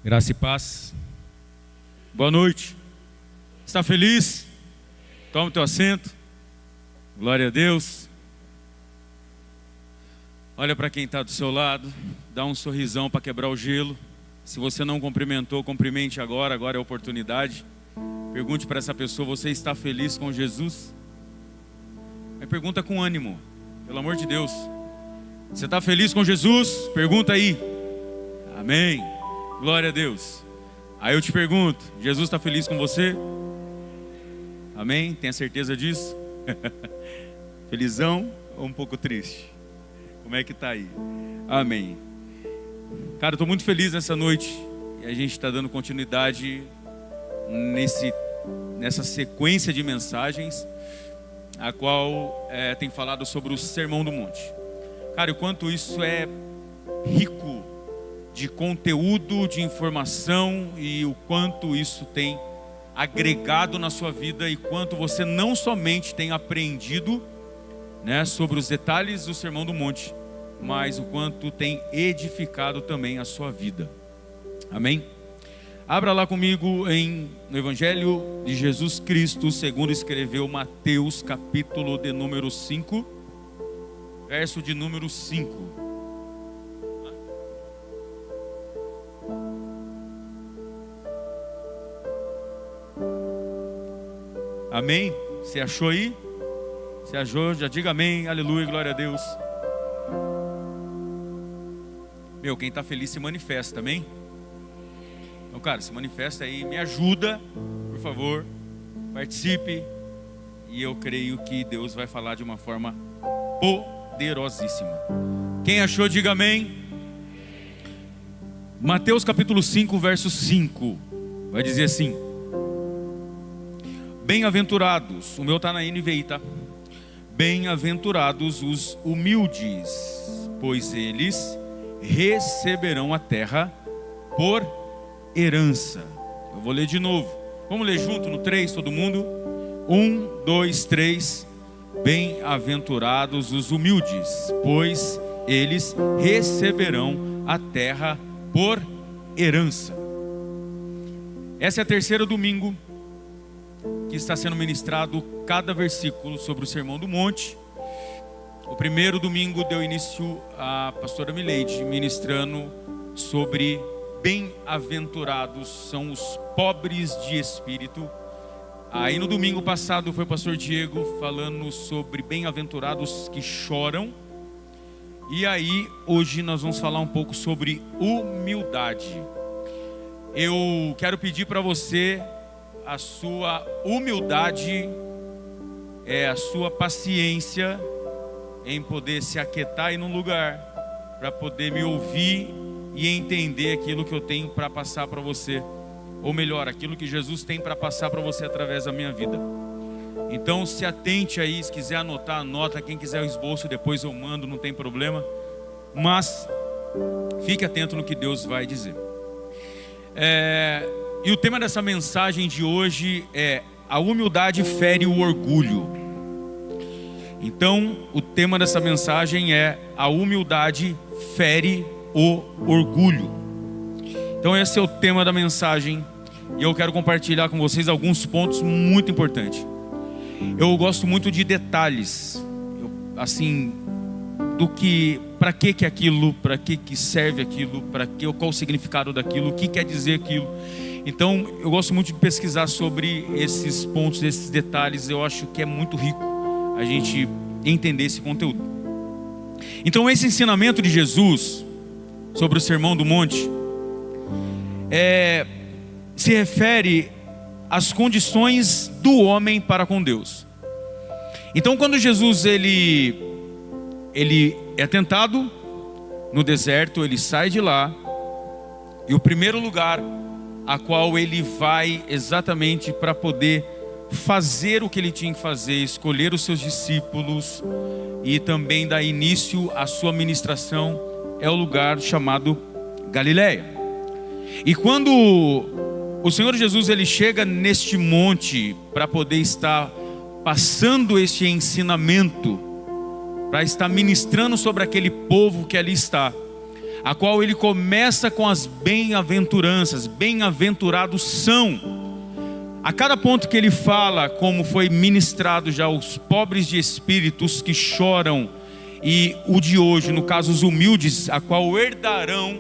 Graça e paz. Boa noite. Está feliz? Toma o teu assento. Glória a Deus. Olha para quem está do seu lado. Dá um sorrisão para quebrar o gelo. Se você não cumprimentou, cumprimente agora. Agora é a oportunidade. Pergunte para essa pessoa: você está feliz com Jesus? Mas pergunta com ânimo. Pelo amor de Deus. Você está feliz com Jesus? Pergunta aí. Amém. Glória a Deus. Aí eu te pergunto: Jesus está feliz com você? Amém? Tem a certeza disso? Felizão ou um pouco triste? Como é que está aí? Amém. Cara, eu estou muito feliz nessa noite. E a gente está dando continuidade nessa sequência de mensagens, a qual tem falado sobre o Sermão do Monte. Cara, o quanto isso é rico de conteúdo, de informação, e o quanto isso tem agregado na sua vida, e quanto você não somente tem aprendido, sobre os detalhes do Sermão do Monte, mas o quanto tem edificado também a sua vida. Amém? Abra lá comigo no Evangelho de Jesus Cristo, segundo escreveu Mateus, capítulo de número 5, verso de número 5. Amém? Você achou aí? Você achou? Já diga amém, aleluia, glória a Deus. Quem está feliz se manifesta, amém? Então, cara, se manifesta aí, me ajuda, por favor, participe. E eu creio que Deus vai falar de uma forma poderosíssima. Quem achou, diga amém. Mateus capítulo 5, verso 5, vai dizer assim: bem-aventurados, o meu está na NVI, tá? Bem-aventurados os humildes, pois eles receberão a terra por herança. Eu vou ler de novo. Vamos ler junto no 3, todo mundo? 1, 2, 3. Bem-aventurados os humildes, pois eles receberão a terra por herança. Essa é a terceira domingo que está sendo ministrado cada versículo sobre o Sermão do Monte. O primeiro domingo deu início a pastora Mileide ministrando sobre bem-aventurados são os pobres de espírito. Aí no domingo passado foi o pastor Diego falando sobre bem-aventurados que choram. E aí hoje nós vamos falar um pouco sobre humildade. Eu quero pedir para você a sua humildade, a sua paciência em poder se aquietar aí num lugar para poder me ouvir e entender aquilo que eu tenho para passar para você, ou melhor, aquilo que Jesus tem para passar para você através da minha vida. Então se atente aí, se quiser anotar, anota. Quem quiser o esboço depois eu mando, não tem problema, mas fique atento no que Deus vai dizer. E o tema dessa mensagem de hoje é: a humildade fere o orgulho. Então, o tema dessa mensagem é: a humildade fere o orgulho. Então, esse é o tema da mensagem. E eu quero compartilhar com vocês alguns pontos muito importantes. Eu gosto muito de detalhes, do que, para que aquilo, para que serve aquilo, qual o significado daquilo, o que quer dizer aquilo. Então, eu gosto muito de pesquisar sobre esses pontos, esses detalhes. Eu acho que é muito rico a gente entender esse conteúdo. Então, esse ensinamento de Jesus sobre o Sermão do Monte se refere às condições do homem para com Deus. Então, quando Jesus ele é tentado no deserto, ele sai de lá, e o primeiro lugar a qual ele vai exatamente para poder fazer o que ele tinha que fazer, escolher os seus discípulos e também dar início à sua ministração, é o lugar chamado Galileia. E quando o Senhor Jesus ele chega neste monte para poder estar passando este ensinamento, para estar ministrando sobre aquele povo que ali está, a qual ele começa com as bem-aventuranças. Bem-aventurados são. A cada ponto que ele fala, como foi ministrado já, os pobres de espírito, os que choram, e o de hoje, no caso os humildes, a qual herdarão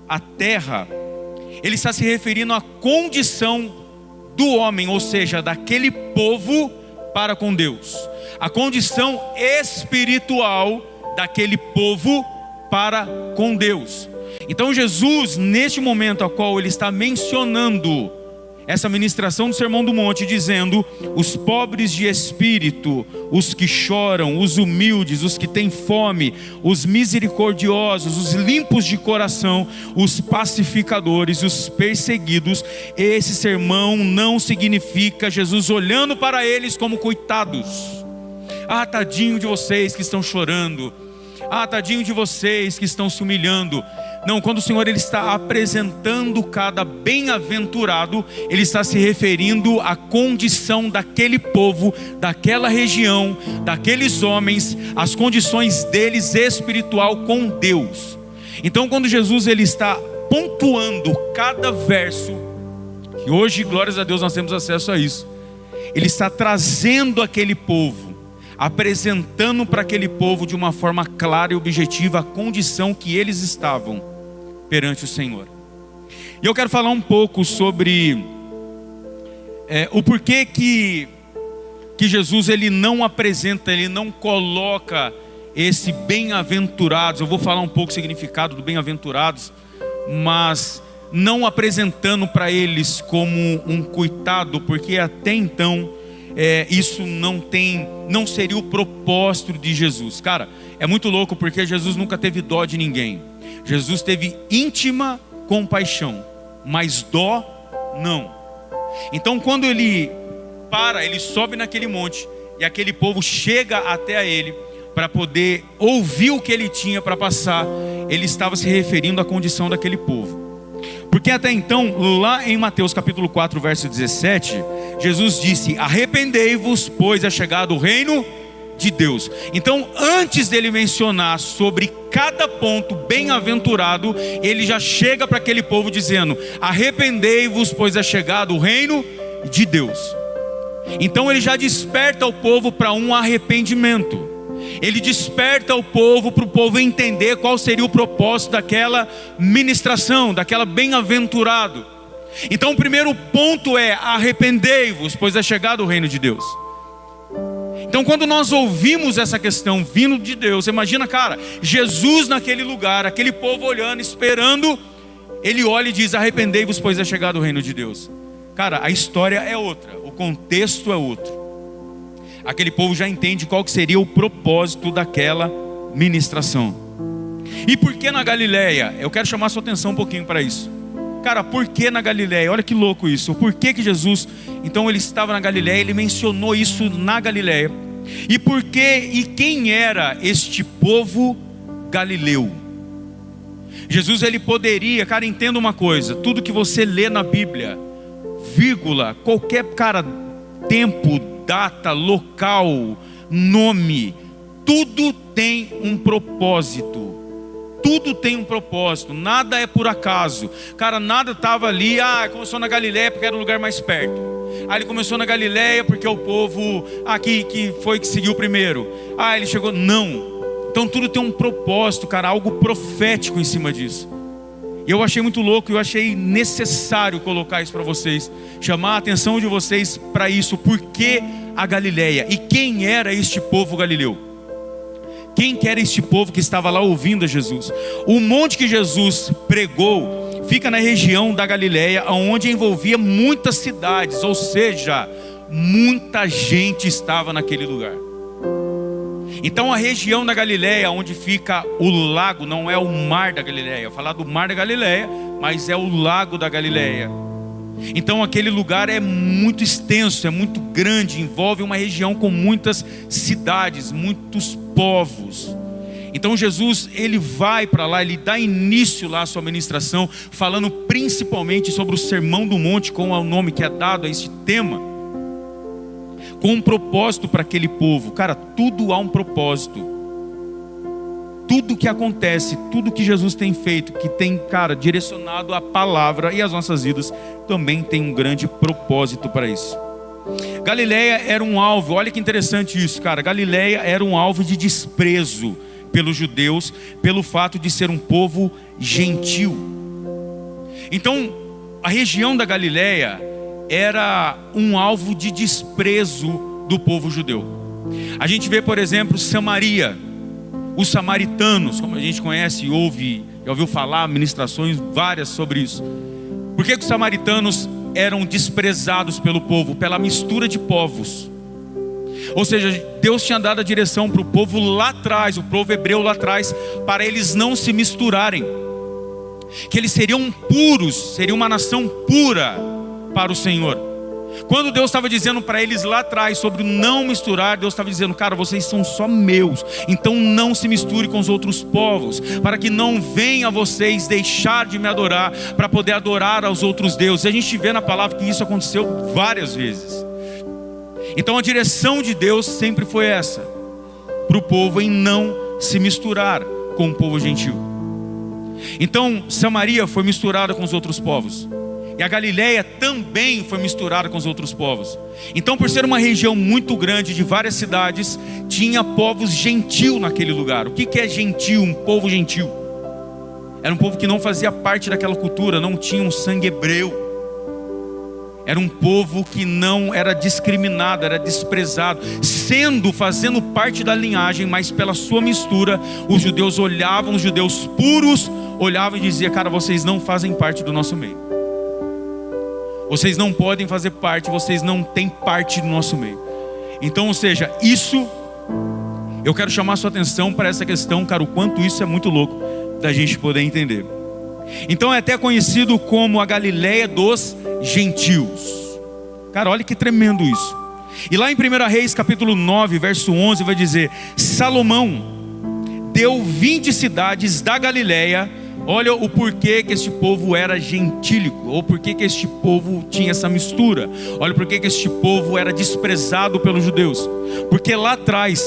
a terra, ele está se referindo à condição do homem, ou seja, daquele povo para com Deus, a condição espiritual daquele povo para com Deus. Então Jesus, neste momento a qual ele está mencionando essa ministração do Sermão do Monte, dizendo: os pobres de espírito, os que choram, os humildes, os que têm fome, os misericordiosos, os limpos de coração, os pacificadores, os perseguidos. Esse sermão não significa Jesus olhando para eles como coitados. Ah, tadinho de vocês que estão chorando. Ah, tadinho de vocês que estão se humilhando. Não, quando o Senhor ele está apresentando cada bem-aventurado, ele está se referindo à condição daquele povo, daquela região, daqueles homens, as condições deles espiritual com Deus. Então, quando Jesus ele está pontuando cada verso, que hoje, glórias a Deus, nós temos acesso a isso, ele está trazendo aquele povo, apresentando para aquele povo de uma forma clara e objetiva a condição que eles estavam perante o Senhor. E eu quero falar um pouco sobre o porquê que Jesus ele não apresenta, ele não coloca esse bem-aventurados. Eu vou falar um pouco o significado do bem-aventurados, mas não apresentando para eles como um coitado, porque até então isso não seria o propósito de Jesus. Cara, é muito louco, porque Jesus nunca teve dó de ninguém. Jesus teve íntima compaixão, mas dó não. Então quando ele sobe naquele monte, e aquele povo chega até ele para poder ouvir o que ele tinha para passar, ele estava se referindo à condição daquele povo. Porque até então, lá em Mateus capítulo 4, verso 17, Jesus disse: arrependei-vos, pois é chegado o reino de Deus. Então, antes dele mencionar sobre cada ponto bem-aventurado, ele já chega para aquele povo dizendo: arrependei-vos, pois é chegado o reino de Deus. Então ele já desperta o povo para um arrependimento. Ele desperta o povo para o povo entender qual seria o propósito daquela ministração, daquela bem-aventurado. Então o primeiro ponto é: arrependei-vos, pois é chegado o reino de Deus. Então quando nós ouvimos essa questão vindo de Deus, imagina, cara, Jesus naquele lugar, aquele povo olhando, esperando, ele olha e diz: arrependei-vos, pois é chegado o reino de Deus. Cara, a história é outra, o contexto é outro. Aquele povo já entende qual que seria o propósito daquela ministração. E por que na Galileia? Eu quero chamar sua atenção um pouquinho para isso. Cara, por que na Galileia? Olha que louco isso. Por que Jesus, então ele estava na Galileia, ele mencionou isso na Galileia. E por que, e quem era este povo galileu? Jesus ele poderia, cara, entenda uma coisa, tudo que você lê na Bíblia, vírgula, qualquer, cara, tempo, data, local, nome, tudo tem um propósito. Tudo tem um propósito, nada é por acaso. Cara, nada estava ali, começou na Galileia porque era o lugar mais perto. Ele começou na Galileia porque o povo aqui que foi que seguiu primeiro. Ele chegou, não. Então tudo tem um propósito, cara, algo profético em cima disso. E eu achei muito louco, eu achei necessário colocar isso para vocês, chamar a atenção de vocês para isso. Por que a Galileia? E quem era este povo galileu? Quem que era este povo que estava lá ouvindo a Jesus? O monte que Jesus pregou fica na região da Galileia, onde envolvia muitas cidades, ou seja, muita gente estava naquele lugar. Então a região da Galileia, onde fica o lago, não é o mar da Galileia. Eu falar do mar da Galileia, mas é o lago da Galileia. Então aquele lugar é muito extenso, é muito grande, envolve uma região com muitas cidades, muitos povos. Então Jesus ele vai para lá, ele dá início lá à sua ministração, falando principalmente sobre o Sermão do Monte, com o nome que é dado a este tema, com um propósito para aquele povo. Cara, tudo há um propósito. tudo que acontece, tudo que Jesus tem feito, que tem, cara, direcionado a palavra e as nossas vidas, também tem um grande propósito para isso. Galileia era um alvo, olha que interessante isso, cara. Galileia era um alvo de desprezo pelos judeus, pelo fato de ser um povo gentil. Então, a região da Galileia era um alvo de desprezo do povo judeu. A gente vê, por exemplo, Samaria, os samaritanos, como a gente conhece e ouve, já ouviu falar, ministrações várias sobre isso. Por que os samaritanos eram desprezados pelo povo? Pela mistura de povos. Ou seja, Deus tinha dado a direção para o povo lá atrás, o povo hebreu lá atrás, para eles não se misturarem, que eles seriam puros, seria uma nação pura para o Senhor. Quando Deus estava dizendo para eles lá atrás sobre não misturar, Deus estava dizendo, cara, vocês são só meus, então não se misture com os outros povos, para que não venha a vocês deixar de me adorar, para poder adorar aos outros deuses. A gente vê na palavra que isso aconteceu várias vezes. Então a direção de Deus sempre foi essa, para o povo em não se misturar com o povo gentil. Então Samaria foi misturada com os outros povos, e a Galileia também foi misturada com os outros povos. Então, por ser uma região muito grande, de várias cidades, tinha povos gentil naquele lugar. O que é gentil? Um povo gentil era um povo que não fazia parte daquela cultura, não tinha um sangue hebreu. Era um povo que não era discriminado, era desprezado, fazendo parte da linhagem, mas pela sua mistura, os judeus olhavam, os judeus puros olhavam e diziam, cara, vocês não fazem parte do nosso meio. Vocês não podem fazer parte, vocês não têm parte do nosso meio. Então, ou seja, isso, eu quero chamar a sua atenção para essa questão, cara, o quanto isso é muito louco da gente poder entender. Então é até conhecido como a Galileia dos gentios. Cara, olha que tremendo isso. E lá em 1 Reis capítulo 9, verso 11, vai dizer, Salomão deu 20 cidades da Galileia. Olha o porquê que este povo era gentílico, ou porquê que este povo tinha essa mistura. Olha o porquê que este povo era desprezado pelos judeus. Porque lá atrás,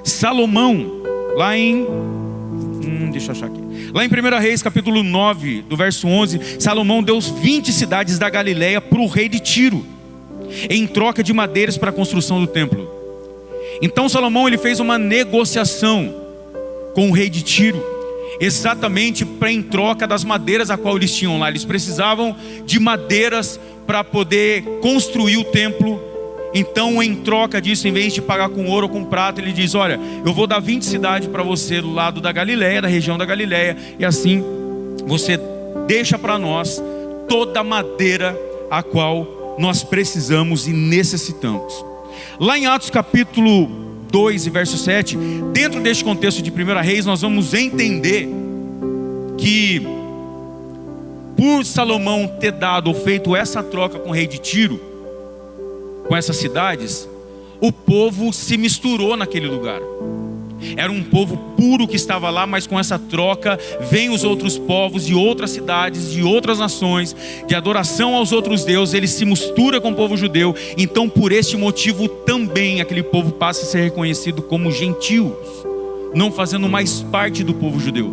Salomão, lá em deixa eu achar aqui. Lá em 1 Reis capítulo 9, do verso 11, Salomão deu 20 cidades da Galileia para o rei de Tiro, em troca de madeiras para a construção do templo. Então Salomão ele fez uma negociação com o rei de Tiro, exatamente em troca das madeiras a qual eles tinham lá. Eles precisavam de madeiras para poder construir o templo. Então, em troca disso, em vez de pagar com ouro ou com prata, ele diz, olha, eu vou dar 20 cidades para você do lado da Galileia, da região da Galileia, e assim você deixa para nós toda a madeira a qual nós precisamos e necessitamos. Lá em Atos capítulo 2 e verso 7, dentro deste contexto de 1 Reis, nós vamos entender que por Salomão ter dado ou feito essa troca com o rei de Tiro, com essas cidades, o povo se misturou naquele lugar. Era um povo puro que estava lá, mas com essa troca vêm os outros povos de outras cidades, de outras nações, de adoração aos outros deuses. Ele se mistura com o povo judeu. Então por este motivo também aquele povo passa a ser reconhecido como gentios, não fazendo mais parte do povo judeu.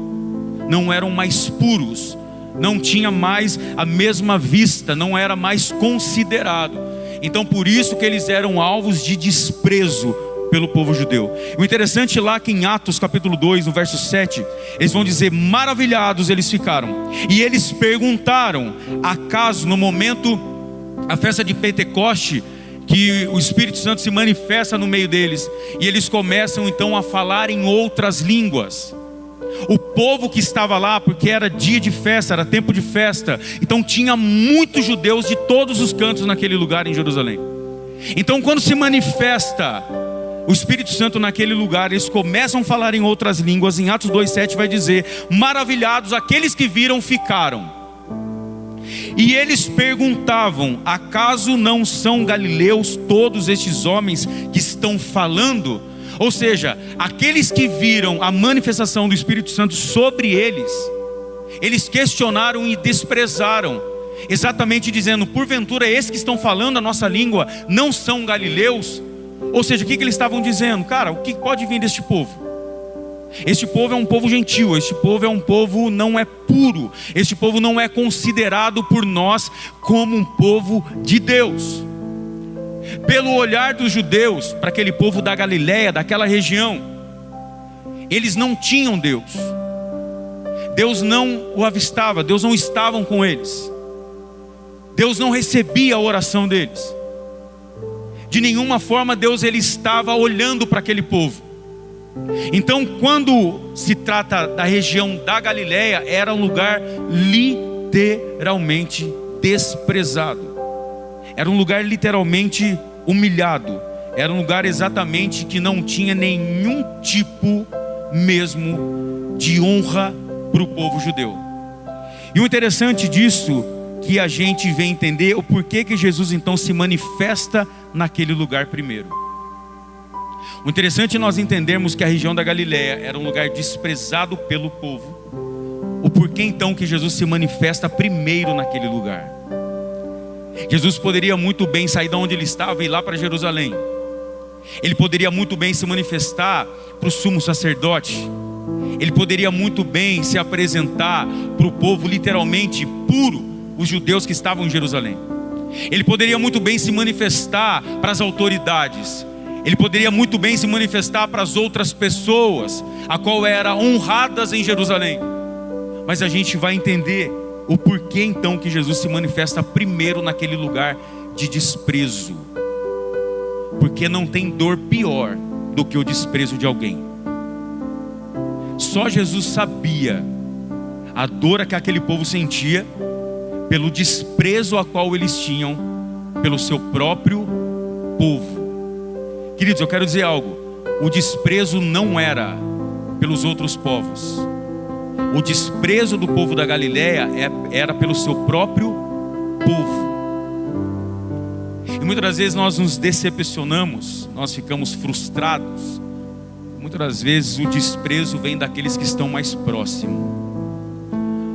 Não eram mais puros, não tinha mais a mesma vista, não era mais considerado. Então por isso que eles eram alvos de desprezo pelo povo judeu. O interessante lá que em Atos capítulo 2, no verso 7, eles vão dizer, maravilhados eles ficaram. E eles perguntaram, acaso no momento, a festa de Pentecoste, que o Espírito Santo se manifesta no meio deles, e eles começam então a falar em outras línguas. O povo que estava lá, porque era dia de festa, era tempo de festa, então tinha muitos judeus de todos os cantos naquele lugar em Jerusalém. Então quando se manifesta o Espírito Santo naquele lugar, eles começam a falar em outras línguas. Em Atos 2,7 vai dizer, maravilhados aqueles que viram ficaram. E eles perguntavam, acaso não são galileus todos estes homens que estão falando? Ou seja, aqueles que viram a manifestação do Espírito Santo sobre eles, eles questionaram e desprezaram, exatamente dizendo, porventura esses que estão falando a nossa língua não são galileus? Ou seja, o que eles estavam dizendo? Cara, o que pode vir deste povo? Este povo é um povo gentil, este povo é um povo não é puro, este povo não é considerado por nós como um povo de Deus. Pelo olhar dos judeus para aquele povo da Galileia, daquela região, eles não tinham Deus. Deus não o avistava, Deus não estava com eles. Deus não recebia a oração deles. De nenhuma forma Deus ele estava olhando para aquele povo. Então, quando se trata da região da Galileia, era um lugar literalmente desprezado. Era um lugar literalmente humilhado. Era um lugar exatamente que não tinha nenhum tipo mesmo de honra para o povo judeu. E o interessante disso, que a gente vem entender o porquê que Jesus então se manifesta naquele lugar primeiro. O interessante é nós entendermos que a região da Galileia era um lugar desprezado pelo povo. O porquê então que Jesus se manifesta primeiro naquele lugar. Jesus poderia muito bem sair de onde ele estava e ir lá para Jerusalém. Ele poderia muito bem se manifestar para o sumo sacerdote. Ele poderia muito bem se apresentar para o povo literalmente puro, os judeus que estavam em Jerusalém. Ele poderia muito bem se manifestar para as autoridades. Ele poderia muito bem se manifestar para as outras pessoas, a qual eram honradas em Jerusalém. Mas a gente vai entender o porquê então que Jesus se manifesta primeiro naquele lugar de desprezo. Porque não tem dor pior do que o desprezo de alguém. Só Jesus sabia a dor que aquele povo sentia pelo desprezo a qual eles tinham pelo seu próprio povo. Queridos, eu quero dizer algo. O desprezo não era pelos outros povos. O desprezo do povo da Galileia era pelo seu próprio povo. E muitas das vezes nós nos decepcionamos, nós ficamos frustrados. Muitas das vezes o desprezo vem daqueles que estão mais próximos.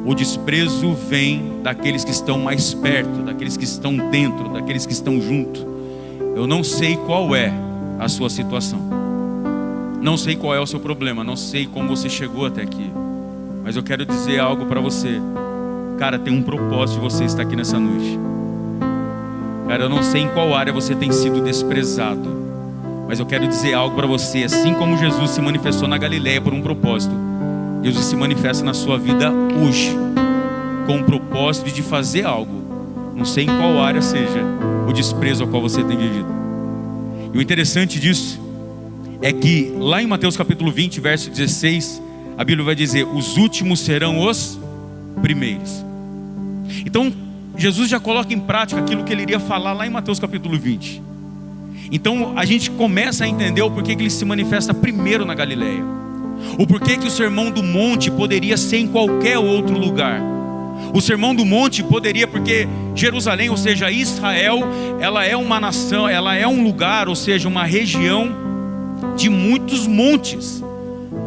O desprezo vem daqueles que estão mais perto, daqueles que estão dentro, daqueles que estão junto. Eu não sei qual é a sua situação, não sei qual é o seu problema, não sei como você chegou até aqui, mas eu quero dizer algo para você. Cara, tem um propósito de você estar aqui nessa noite. Cara, eu não sei em qual área você tem sido desprezado, mas eu quero dizer algo para você. Assim como Jesus se manifestou na Galileia por um propósito, Jesus se manifesta na sua vida hoje com o propósito de fazer algo. Não sei em qual área seja o desprezo ao qual você tem vivido. E o interessante disso é que lá em Mateus capítulo 20, verso 16, a Bíblia vai dizer: os últimos serão os primeiros. Então Jesus já coloca em prática aquilo que ele iria falar lá em Mateus capítulo 20. Então a gente começa a entender o porquê que ele se manifesta primeiro na Galileia. O porquê que o Sermão do Monte poderia ser em qualquer outro lugar. O Sermão do Monte poderia, porque Jerusalém, ou seja, Israel, ela é uma nação, ela é um lugar, ou seja, uma região de muitos montes.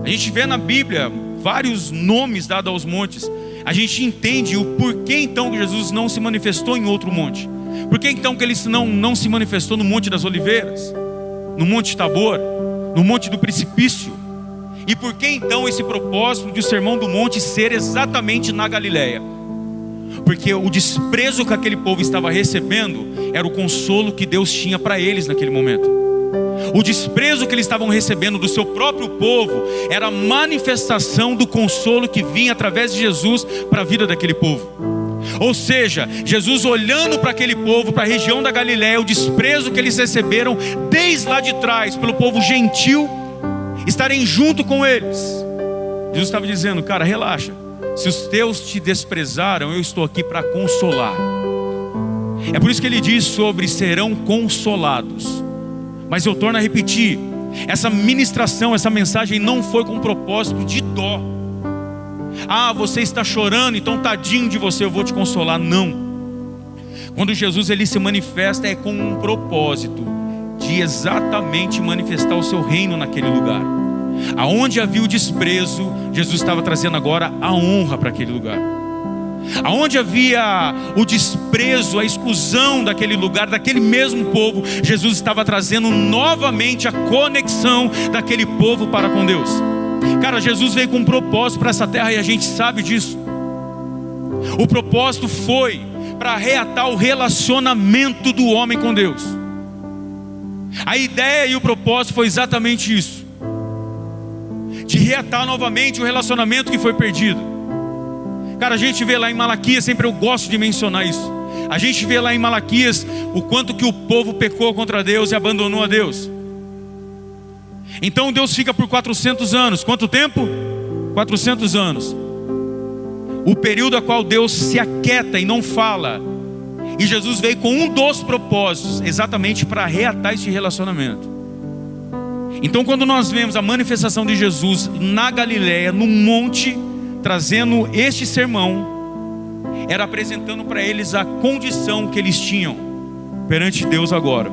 A gente vê na Bíblia vários nomes dados aos montes. A gente entende o porquê então que Jesus não se manifestou em outro monte. Por que então que ele não se manifestou no Monte das Oliveiras, no Monte Tabor, no Monte do Precipício? E por que então esse propósito de o Sermão do Monte ser exatamente na Galileia? Porque o desprezo que aquele povo estava recebendo era o consolo que Deus tinha para eles naquele momento. O desprezo que eles estavam recebendo do seu próprio povo era a manifestação do consolo que vinha através de Jesus para a vida daquele povo. Ou seja, Jesus olhando para aquele povo, para a região da Galileia, o desprezo que eles receberam desde lá de trás pelo povo gentil, estarem junto com eles. Jesus estava dizendo: cara, relaxa. Se os teus te desprezaram, eu estou aqui para consolar. É por isso que ele diz sobre serão consolados. Mas eu torno a repetir, essa ministração, essa mensagem não foi com propósito de dó. Ah, você está chorando, então tadinho de você, eu vou te consolar. Não. Quando Jesus ele se manifesta é com um propósito de exatamente manifestar o seu reino naquele lugar. Aonde havia o desprezo, Jesus estava trazendo agora a honra para aquele lugar. Aonde havia o desprezo, a exclusão daquele lugar, daquele mesmo povo, Jesus estava trazendo novamente a conexão daquele povo para com Deus. Cara, Jesus veio com um propósito para essa terra e a gente sabe disso. O propósito foi para reatar o relacionamento do homem com Deus. A ideia e o propósito foi exatamente isso, de reatar novamente o relacionamento que foi perdido. Cara, a gente vê lá em Malaquias, sempre eu gosto de mencionar isso. A gente vê lá em Malaquias o quanto que o povo pecou contra Deus e abandonou a Deus. Então Deus fica por 400 anos. Quanto tempo? 400 anos. O período a qual Deus se aquieta e não fala. E Jesus veio com um dos propósitos, exatamente para reatar esse relacionamento. Então quando nós vemos a manifestação de Jesus na Galileia, no monte, trazendo este sermão, era apresentando para eles a condição que eles tinham perante Deus agora.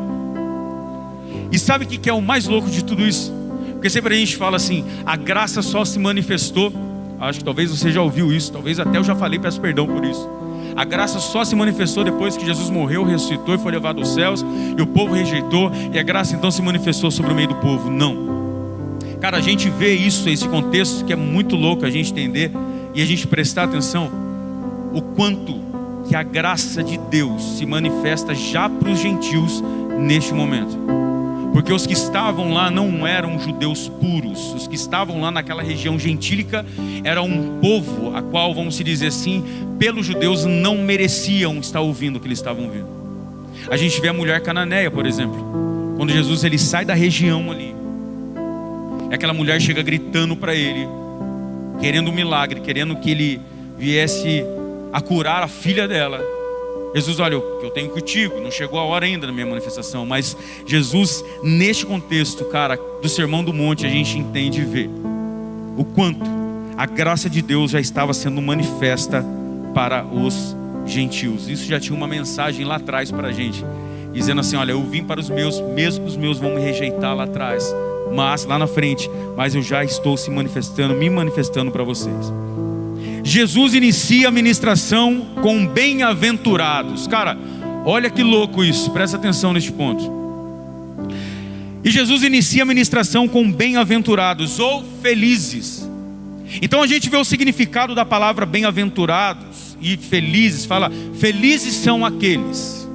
E sabe o que é o mais louco de tudo isso? Porque sempre a gente fala assim, a graça só se manifestou. Acho que talvez você já ouviu isso, talvez até eu já falei, peço perdão por isso. A graça só se manifestou depois que Jesus morreu, ressuscitou e foi levado aos céus, e o povo rejeitou, e a graça então se manifestou sobre o meio do povo. Não. Cara, a gente vê isso, esse contexto que é muito louco a gente entender e a gente prestar atenção, o quanto que a graça de Deus se manifesta já para os gentios neste momento. Porque os que estavam lá não eram judeus puros. Os que estavam lá naquela região gentílica era um povo a qual, vamos se dizer assim, pelos judeus não mereciam estar ouvindo o que eles estavam ouvindo. A gente vê a mulher cananeia, por exemplo. Quando Jesus ele sai da região ali, aquela mulher chega gritando para ele, querendo um milagre, querendo que ele viesse a curar a filha dela. Jesus, olha, eu tenho contigo, não chegou a hora ainda da minha manifestação. Mas Jesus, neste contexto, cara, do Sermão do Monte, a gente entende e vê o quanto a graça de Deus já estava sendo manifesta para os gentios. Isso já tinha uma mensagem lá atrás para a gente, dizendo assim, olha, eu vim para os meus, mesmo que os meus vão me rejeitar lá atrás, mas lá na frente, mas eu já estou me manifestando para vocês. Jesus inicia a ministração com bem-aventurados. Cara, olha que louco isso, presta atenção neste ponto. E Jesus inicia a ministração com bem-aventurados ou felizes. Então a gente vê o significado da palavra bem-aventurados e felizes. Fala, felizes são aqueles.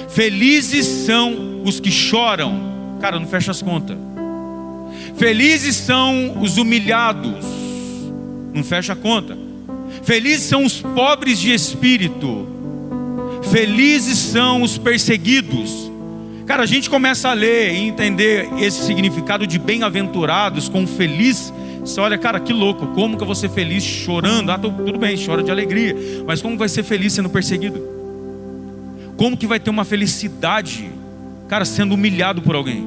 Felizes são os que choram. Cara, não fecha as contas. Felizes são os humilhados. Não fecha a conta. Felizes são os pobres de espírito. Felizes são os perseguidos. Cara, a gente começa a ler e entender esse significado de bem-aventurados com feliz. Você olha, cara, que louco. Como que eu vou ser feliz chorando? Ah, tudo bem, chora de alegria. Mas como vai ser feliz sendo perseguido? Como que vai ter uma felicidade, cara, sendo humilhado por alguém?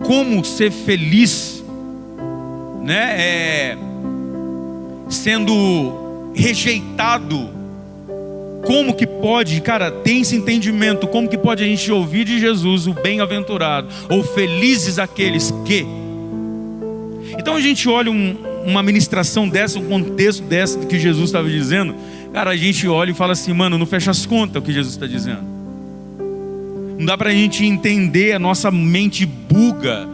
Como ser feliz, né? Sendo rejeitado. Como que pode, cara, tem esse entendimento, como que pode a gente ouvir de Jesus o bem-aventurado, ou felizes aqueles que... Então a gente olha uma ministração dessa, um contexto dessa que Jesus estava dizendo, cara, a gente olha e fala assim, mano, não fecha as contas o que Jesus está dizendo. Não dá pra gente entender, a nossa mente buga,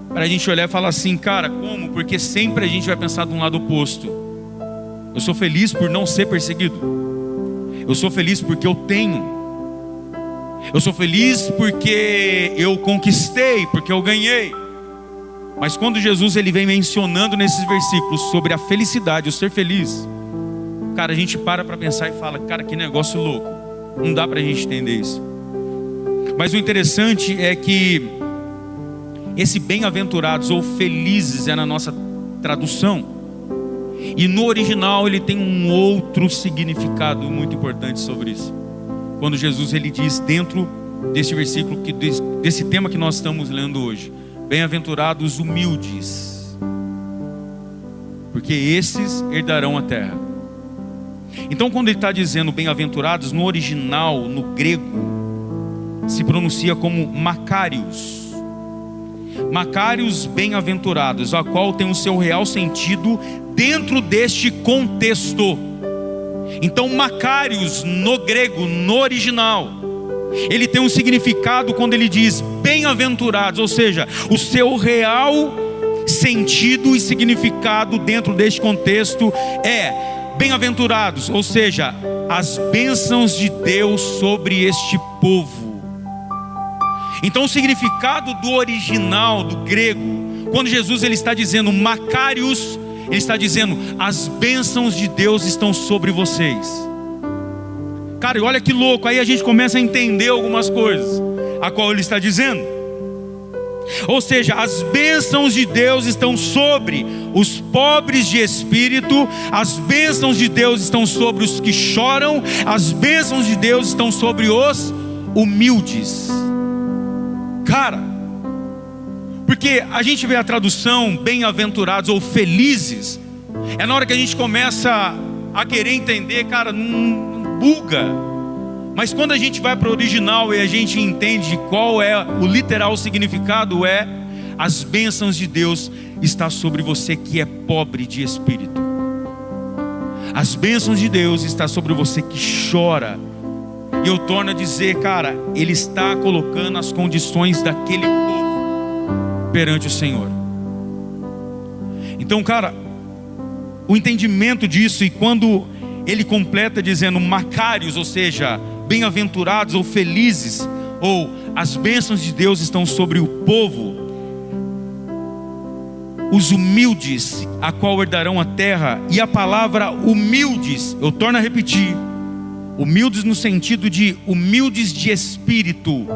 pra gente olhar e falar assim, cara, como? Porque sempre a gente vai pensar de um lado oposto. Eu sou feliz por não ser perseguido. Eu sou feliz porque eu tenho. Eu sou feliz porque eu conquistei, porque eu ganhei. Mas quando Jesus ele vem mencionando nesses versículos sobre a felicidade, o ser feliz, cara, a gente para pensar e fala, cara, que negócio louco. Não dá pra gente entender isso. Mas o interessante é que esse bem-aventurados ou felizes é na nossa tradução. E no original ele tem um outro significado muito importante sobre isso. Quando Jesus ele diz dentro desse versículo, desse tema que nós estamos lendo hoje, bem-aventurados humildes, porque esses herdarão a terra. Então quando ele está dizendo bem-aventurados, no original, no grego, se pronuncia como Macários. Macários bem-aventurados, a qual tem o seu real sentido dentro deste contexto. Então Macários no grego, no original, ele tem um significado quando ele diz bem-aventurados, ou seja, o seu real sentido e significado dentro deste contexto é bem-aventurados, ou seja, as bênçãos de Deus sobre este povo. Então o significado do original, do grego, quando Jesus ele está dizendo Macarius, ele está dizendo as bênçãos de Deus estão sobre vocês. Cara, e olha que louco, aí a gente começa a entender algumas coisas, a qual ele está dizendo. Ou seja, as bênçãos de Deus estão sobre os pobres de espírito, as bênçãos de Deus estão sobre os que choram, as bênçãos de Deus estão sobre os humildes. Cara, porque a gente vê a tradução bem-aventurados ou felizes, é na hora que a gente começa a querer entender, cara, buga. Mas quando a gente vai para o original e a gente entende qual é o literal significado, é as bênçãos de Deus está sobre você que é pobre de espírito. As bênçãos de Deus está sobre você que chora. E eu torno a dizer, cara, Ele está colocando as condições daquele povo perante o Senhor. Então, cara, o entendimento disso, e quando ele completa dizendo Macarius, ou seja, bem-aventurados ou felizes, ou as bênçãos de Deus estão sobre o povo, os humildes, a qual herdarão a terra. E a palavra humildes, eu torno a repetir, humildes no sentido de humildes de espírito.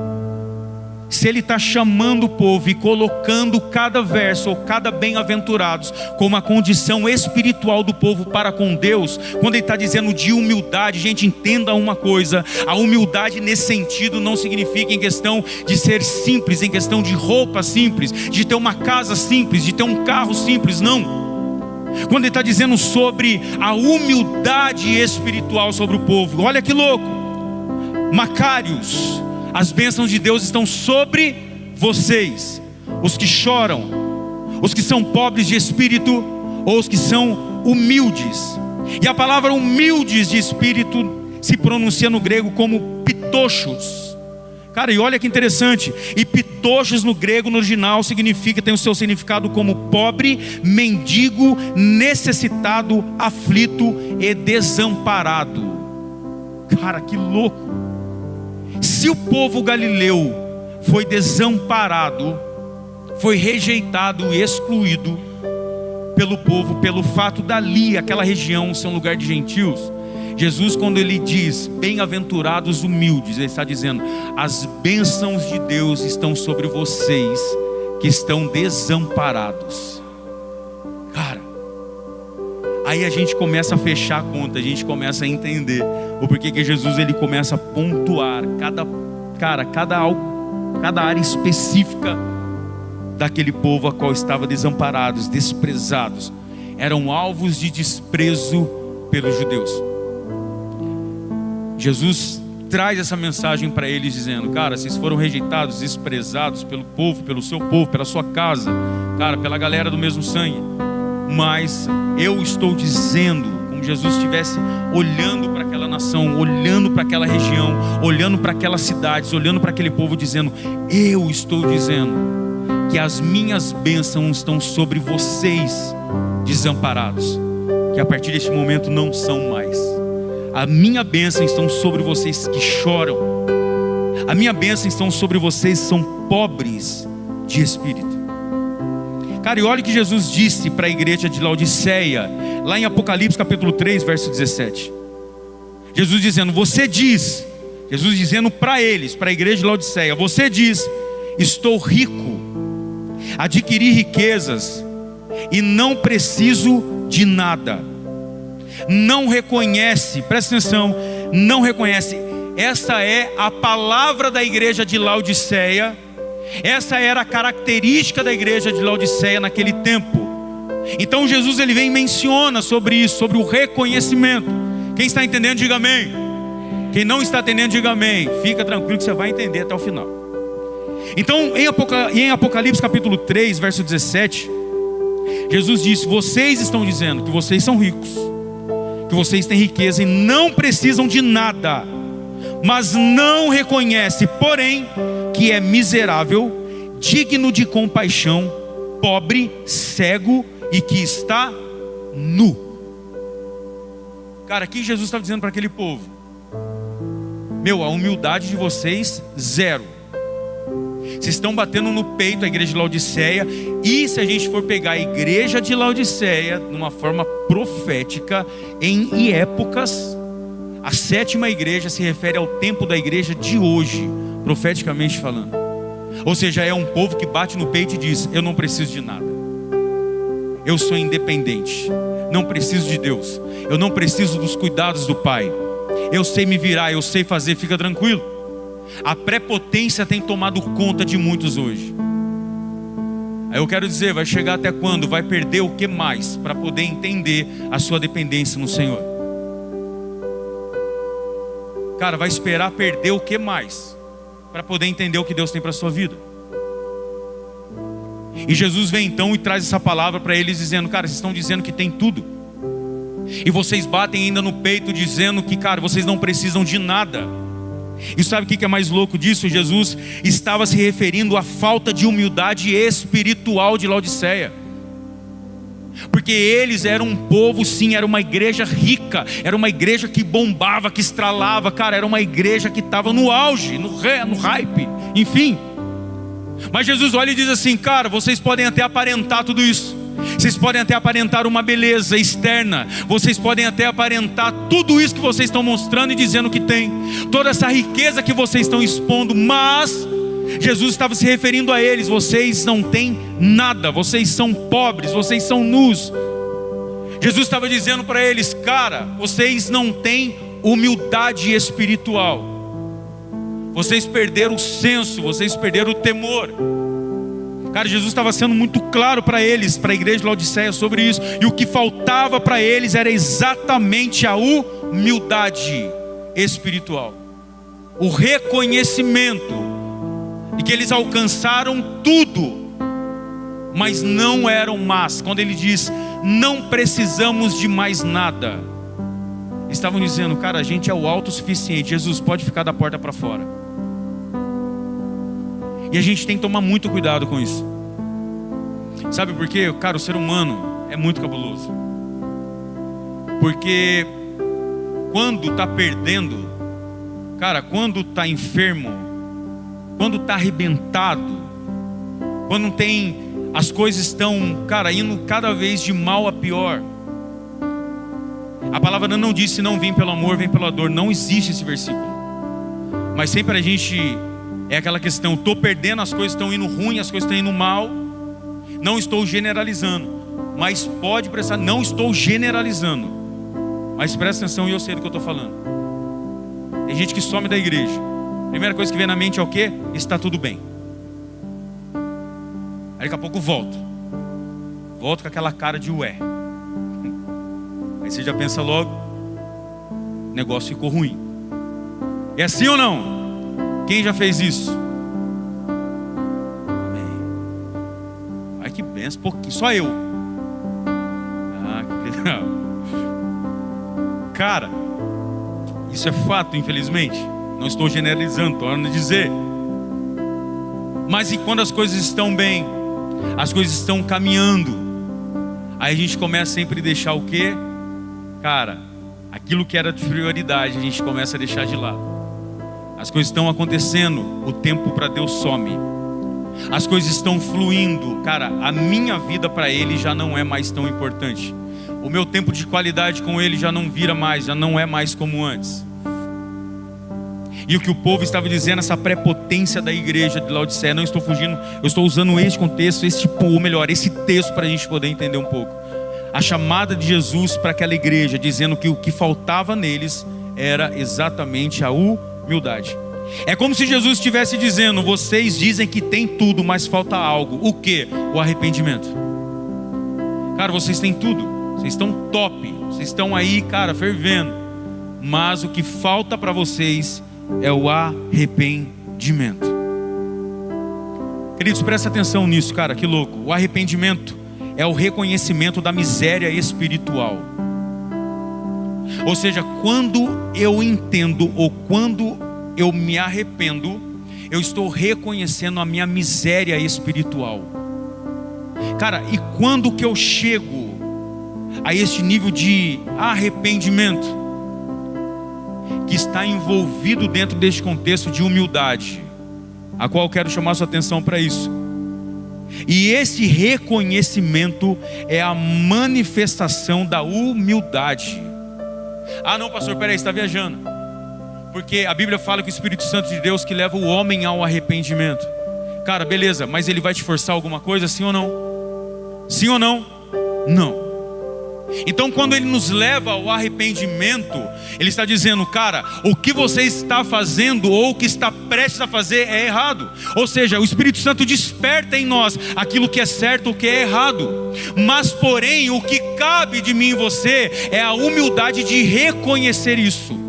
Se ele está chamando o povo e colocando cada verso ou cada bem-aventurados como a condição espiritual do povo para com Deus, quando ele está dizendo de humildade, gente, entenda uma coisa: a humildade nesse sentido não significa em questão de ser simples, em questão de roupa simples, de ter uma casa simples, de ter um carro simples, não. Quando ele está dizendo sobre a humildade espiritual sobre o povo, olha que louco, Macarius, as bênçãos de Deus estão sobre vocês, os que choram, os que são pobres de espírito, ou os que são humildes. E a palavra humildes de espírito se pronuncia no grego como pitochos. Cara, e olha que interessante, e pitochos no grego, no original, significa, tem o seu significado como pobre, mendigo, necessitado, aflito e desamparado. Cara, que louco. Se o povo galileu foi desamparado, foi rejeitado e excluído pelo povo, pelo fato dali, aquela região ser um lugar de gentios, Jesus, quando ele diz bem-aventurados humildes, ele está dizendo as bênçãos de Deus estão sobre vocês que estão desamparados. Cara, aí a gente começa a fechar a conta, a gente começa a entender o porquê que Jesus ele começa a pontuar cada área específica daquele povo a qual estava desamparados, desprezados, eram alvos de desprezo pelos judeus. Jesus traz essa mensagem para eles dizendo: cara, vocês foram rejeitados, desprezados pelo povo, pelo seu povo, pela sua casa, cara, pela galera do mesmo sangue, mas eu estou dizendo, como Jesus estivesse olhando para aquela nação, olhando para aquela região, olhando para aquelas cidades, olhando para aquele povo, dizendo: eu estou dizendo que as minhas bênçãos estão sobre vocês desamparados, que a partir deste momento não são mais. A minha bênção estão sobre vocês que choram, a minha bênção estão sobre vocês que são pobres de espírito. Cara, e olha o que Jesus disse para a igreja de Laodiceia, lá em Apocalipse capítulo 3, verso 17. Jesus dizendo, Jesus dizendo para eles, para a igreja de Laodiceia: você diz, estou rico, adquiri riquezas e não preciso de nada. Não reconhece, presta atenção, não reconhece. Essa é a palavra da igreja de Laodiceia. Essa era a característica da igreja de Laodiceia naquele tempo. Então Jesus ele vem e menciona sobre isso, sobre o reconhecimento. Quem está entendendo, diga amém. Quem não está entendendo, diga amém. Fica tranquilo que você vai entender até o final. Então em Apocalipse capítulo 3, verso 17, Jesus disse: vocês estão dizendo que vocês são ricos, que vocês têm riqueza e não precisam de nada, mas não reconhece, porém, que é miserável, digno de compaixão, pobre, cego e que está nu. Cara, aqui Jesus estava dizendo para aquele povo: a humildade de vocês, zero. Vocês estão batendo no peito a igreja de Laodiceia. E se a gente for pegar a igreja de Laodiceia numa forma profética, em épocas, a sétima igreja se refere ao tempo da igreja de hoje, profeticamente falando. Ou seja, é um povo que bate no peito e diz: eu não preciso de nada, eu sou independente, não preciso de Deus, eu não preciso dos cuidados do Pai, eu sei me virar, eu sei fazer, fica tranquilo. A prepotência tem tomado conta de muitos hoje. Aí eu quero dizer, vai chegar até quando? Vai perder o que mais para poder entender a sua dependência no Senhor? Cara, vai esperar perder o que mais para poder entender o que Deus tem para a sua vida? E Jesus vem então e traz essa palavra para eles dizendo: cara, vocês estão dizendo que tem tudo, e vocês batem ainda no peito dizendo que, cara, vocês não precisam de nada. E sabe o que é mais louco disso? Jesus estava se referindo à falta de humildade espiritual de Laodiceia. Porque eles eram um povo, sim, era uma igreja rica, era uma igreja que bombava, que estralava, cara, era uma igreja que estava no auge, no hype, enfim. Mas Jesus olha e diz assim: cara, vocês podem até aparentar tudo isso, vocês podem até aparentar uma beleza externa, vocês podem até aparentar tudo isso que vocês estão mostrando e dizendo que tem, toda essa riqueza que vocês estão expondo, mas Jesus estava se referindo a eles: vocês não têm nada, vocês são pobres, vocês são nus. Jesus estava dizendo para eles: cara, vocês não têm humildade espiritual, vocês perderam o senso, vocês perderam o temor. Cara, Jesus estava sendo muito claro para eles, para a igreja de Laodiceia, sobre isso. E o que faltava para eles era exatamente a humildade espiritual, o reconhecimento de que eles alcançaram tudo, mas não eram mais. Quando ele diz: não precisamos de mais nada, estavam dizendo: cara, a gente é o autossuficiente, Jesus pode ficar da porta para fora. E a gente tem que tomar muito cuidado com isso. Sabe por quê? Cara, o ser humano é muito cabuloso. Porque quando está perdendo, cara, quando está enfermo, quando está arrebentado, quando tem, as coisas estão, cara, indo cada vez de mal a pior. A palavra não diz: se não vem pelo amor, vem pela dor. Não existe esse versículo. Mas sempre a gente... é aquela questão: estou perdendo, as coisas estão indo ruim, as coisas estão indo mal. Não estou generalizando, mas pode prestar, não estou generalizando, mas presta atenção e eu sei do que eu estou falando. Tem gente que some da igreja, a primeira coisa que vem na mente é o quê? Está tudo bem. Aí daqui a pouco volta com aquela cara de ué. Aí você já pensa logo: o negócio ficou ruim. É assim ou não? Quem já fez isso? Amém. Ai, que benção, pouquinho, só eu. Ah, que legal. Cara, isso é fato, infelizmente. Não estou generalizando, estou a dizer. Mas e quando as coisas estão bem, as coisas estão caminhando, aí a gente começa sempre a deixar o quê? Cara, aquilo que era de prioridade, a gente começa a deixar de lado. As coisas estão acontecendo, o tempo para Deus some. As coisas estão fluindo. Cara, a minha vida para Ele já não é mais tão importante. O meu tempo de qualidade com Ele já não vira mais, já não é mais como antes. E o que o povo estava dizendo, essa prepotência da igreja de Laodiceia, não estou fugindo, eu estou usando este contexto, esse texto para a gente poder entender um pouco. A chamada de Jesus para aquela igreja, dizendo que o que faltava neles era exatamente a humildade. É como se Jesus estivesse dizendo: vocês dizem que tem tudo, mas falta algo. O que? O arrependimento. Cara, vocês têm tudo, vocês estão top, vocês estão aí, cara, fervendo, mas o que falta para vocês é o arrependimento. Queridos, presta atenção nisso, cara, que louco. O arrependimento é o reconhecimento da miséria espiritual. Ou seja, quando eu entendo ou quando eu me arrependo, eu estou reconhecendo a minha miséria espiritual. Cara, e quando que eu chego a este nível de arrependimento, que está envolvido dentro deste contexto de humildade, a qual eu quero chamar sua atenção para isso. E esse reconhecimento é a manifestação da humildade. Ah não, pastor, peraí, você está viajando. Porque a Bíblia fala que o Espírito Santo de Deus que leva o homem ao arrependimento. Cara, beleza, mas ele vai te forçar alguma coisa, sim ou não? Sim ou não? Não. Então quando ele nos leva ao arrependimento, ele está dizendo, cara, o que você está fazendo ou o que está prestes a fazer é errado. Ou seja, o Espírito Santo desperta em nós aquilo que é certo, o que é errado. Mas porém, o que cabe de mim e você é a humildade de reconhecer isso.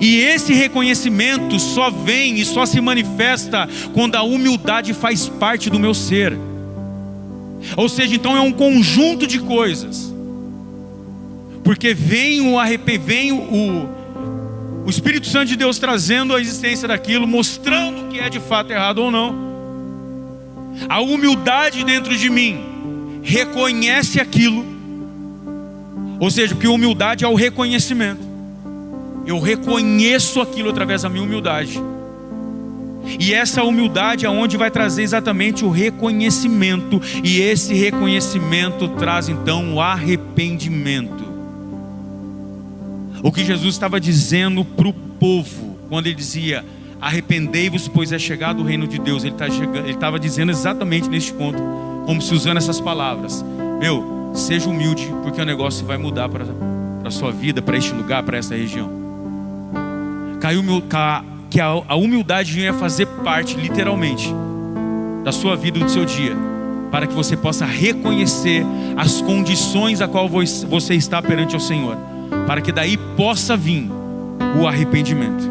E esse reconhecimento só vem e só se manifesta quando a humildade faz parte do meu ser. Ou seja, então é um conjunto de coisas. Porque vem o Espírito Santo de Deus trazendo a existência daquilo, mostrando que é de fato errado ou não. A humildade dentro de mim reconhece aquilo. Ou seja, porque humildade é o reconhecimento. Eu reconheço aquilo através da minha humildade. E essa humildade é onde vai trazer exatamente o reconhecimento. E esse reconhecimento traz então o arrependimento. O que Jesus estava dizendo para o povo, quando ele dizia, arrependei-vos, pois é chegado o reino de Deus. Ele estava dizendo exatamente neste ponto, como se usando essas palavras. Meu, seja humilde, porque o negócio vai mudar para a sua vida, para este lugar, para essa região. Que a humildade venha fazer parte, literalmente, da sua vida, do seu dia, para que você possa reconhecer as condições a qual você está perante ao Senhor, para que daí possa vir o arrependimento.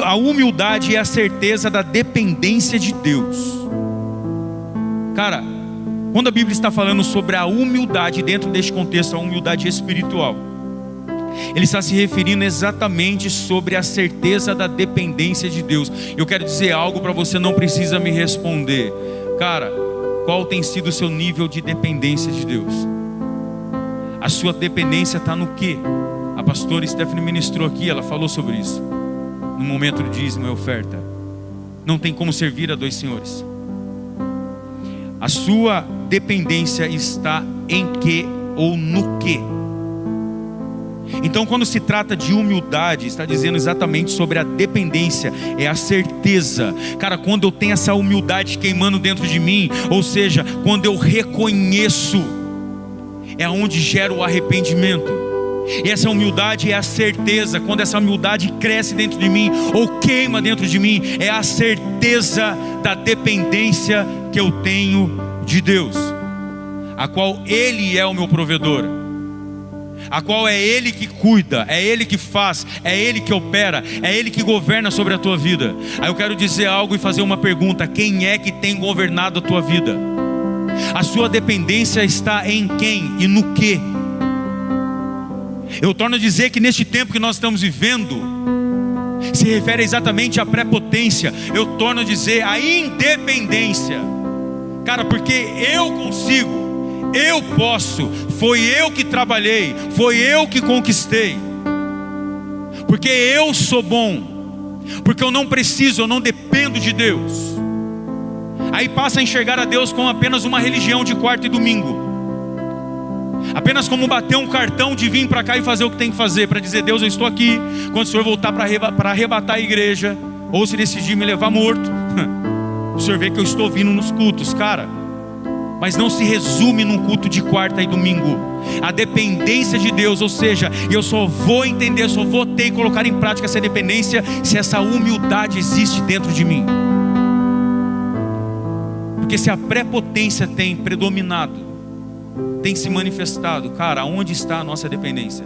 A humildade é a certeza da dependência de Deus. Cara, quando a Bíblia está falando sobre a humildade, dentro deste contexto, a humildade espiritual, ele está se referindo exatamente sobre a certeza da dependência de Deus. Eu quero dizer algo para você, não precisa me responder. Cara, qual tem sido o seu nível de dependência de Deus? A sua dependência está no quê? A pastora Stephanie ministrou aqui, ela falou sobre isso. No momento do dízimo e oferta. Não tem como servir a dois senhores. A sua dependência está em quê ou no quê? Então quando se trata de humildade, está dizendo exatamente sobre a dependência, é a certeza. Cara, quando eu tenho essa humildade queimando dentro de mim, ou seja, quando eu reconheço, é onde gera o arrependimento. E essa humildade é a certeza. Quando essa humildade cresce dentro de mim, ou queima dentro de mim, é a certeza da dependência que eu tenho de Deus, a qual Ele é o meu provedor, a qual é Ele que cuida, é Ele que faz, é Ele que opera, é Ele que governa sobre a tua vida. Aí eu quero dizer algo e fazer uma pergunta: quem é que tem governado a tua vida? A sua dependência está em quem e no que? Eu torno a dizer que neste tempo que nós estamos vivendo, se refere exatamente à prepotência. Eu torno a dizer a independência. Cara, porque eu consigo, eu posso, foi eu que trabalhei, foi eu que conquistei, porque eu sou bom, porque eu não preciso, eu não dependo de Deus. Aí passa a enxergar a Deus como apenas uma religião de quarta e domingo, apenas como bater um cartão de vir para cá e fazer o que tem que fazer, para dizer: Deus, eu estou aqui, quando o Senhor voltar para arrebatar a igreja, ou se decidir me levar morto, o Senhor vê que eu estou vindo nos cultos. Cara, mas não se resume num culto de quarta e domingo. A dependência de Deus, ou seja, eu só vou entender, só vou ter e colocar em prática essa dependência se essa humildade existe dentro de mim. Porque se a prepotência tem predominado, tem se manifestado, cara, onde está a nossa dependência?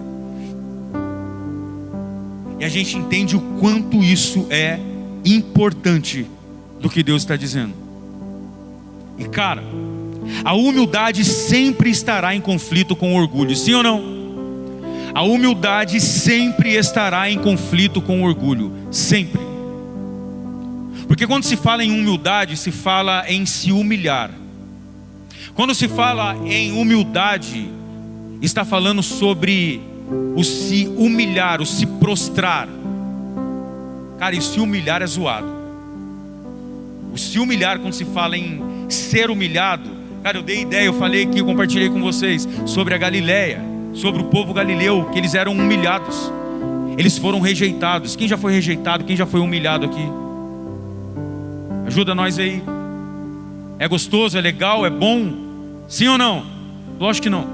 E a gente entende o quanto isso é importante do que Deus está dizendo. E cara, a humildade sempre estará em conflito com o orgulho, sim ou não? A humildade sempre estará em conflito com o orgulho, sempre. Porque quando se fala em humildade, se fala em se humilhar. Quando se fala em humildade, está falando sobre o se humilhar, o se prostrar. Cara, e se humilhar é zoado. O se humilhar, quando se fala em ser humilhado, cara, eu dei ideia, eu falei aqui, eu compartilhei com vocês sobre a Galileia, sobre o povo galileu, que eles eram humilhados. Eles foram rejeitados. Quem já foi rejeitado? Quem já foi humilhado aqui? Ajuda nós aí. É gostoso, é legal, é bom? Sim ou não? Lógico que não.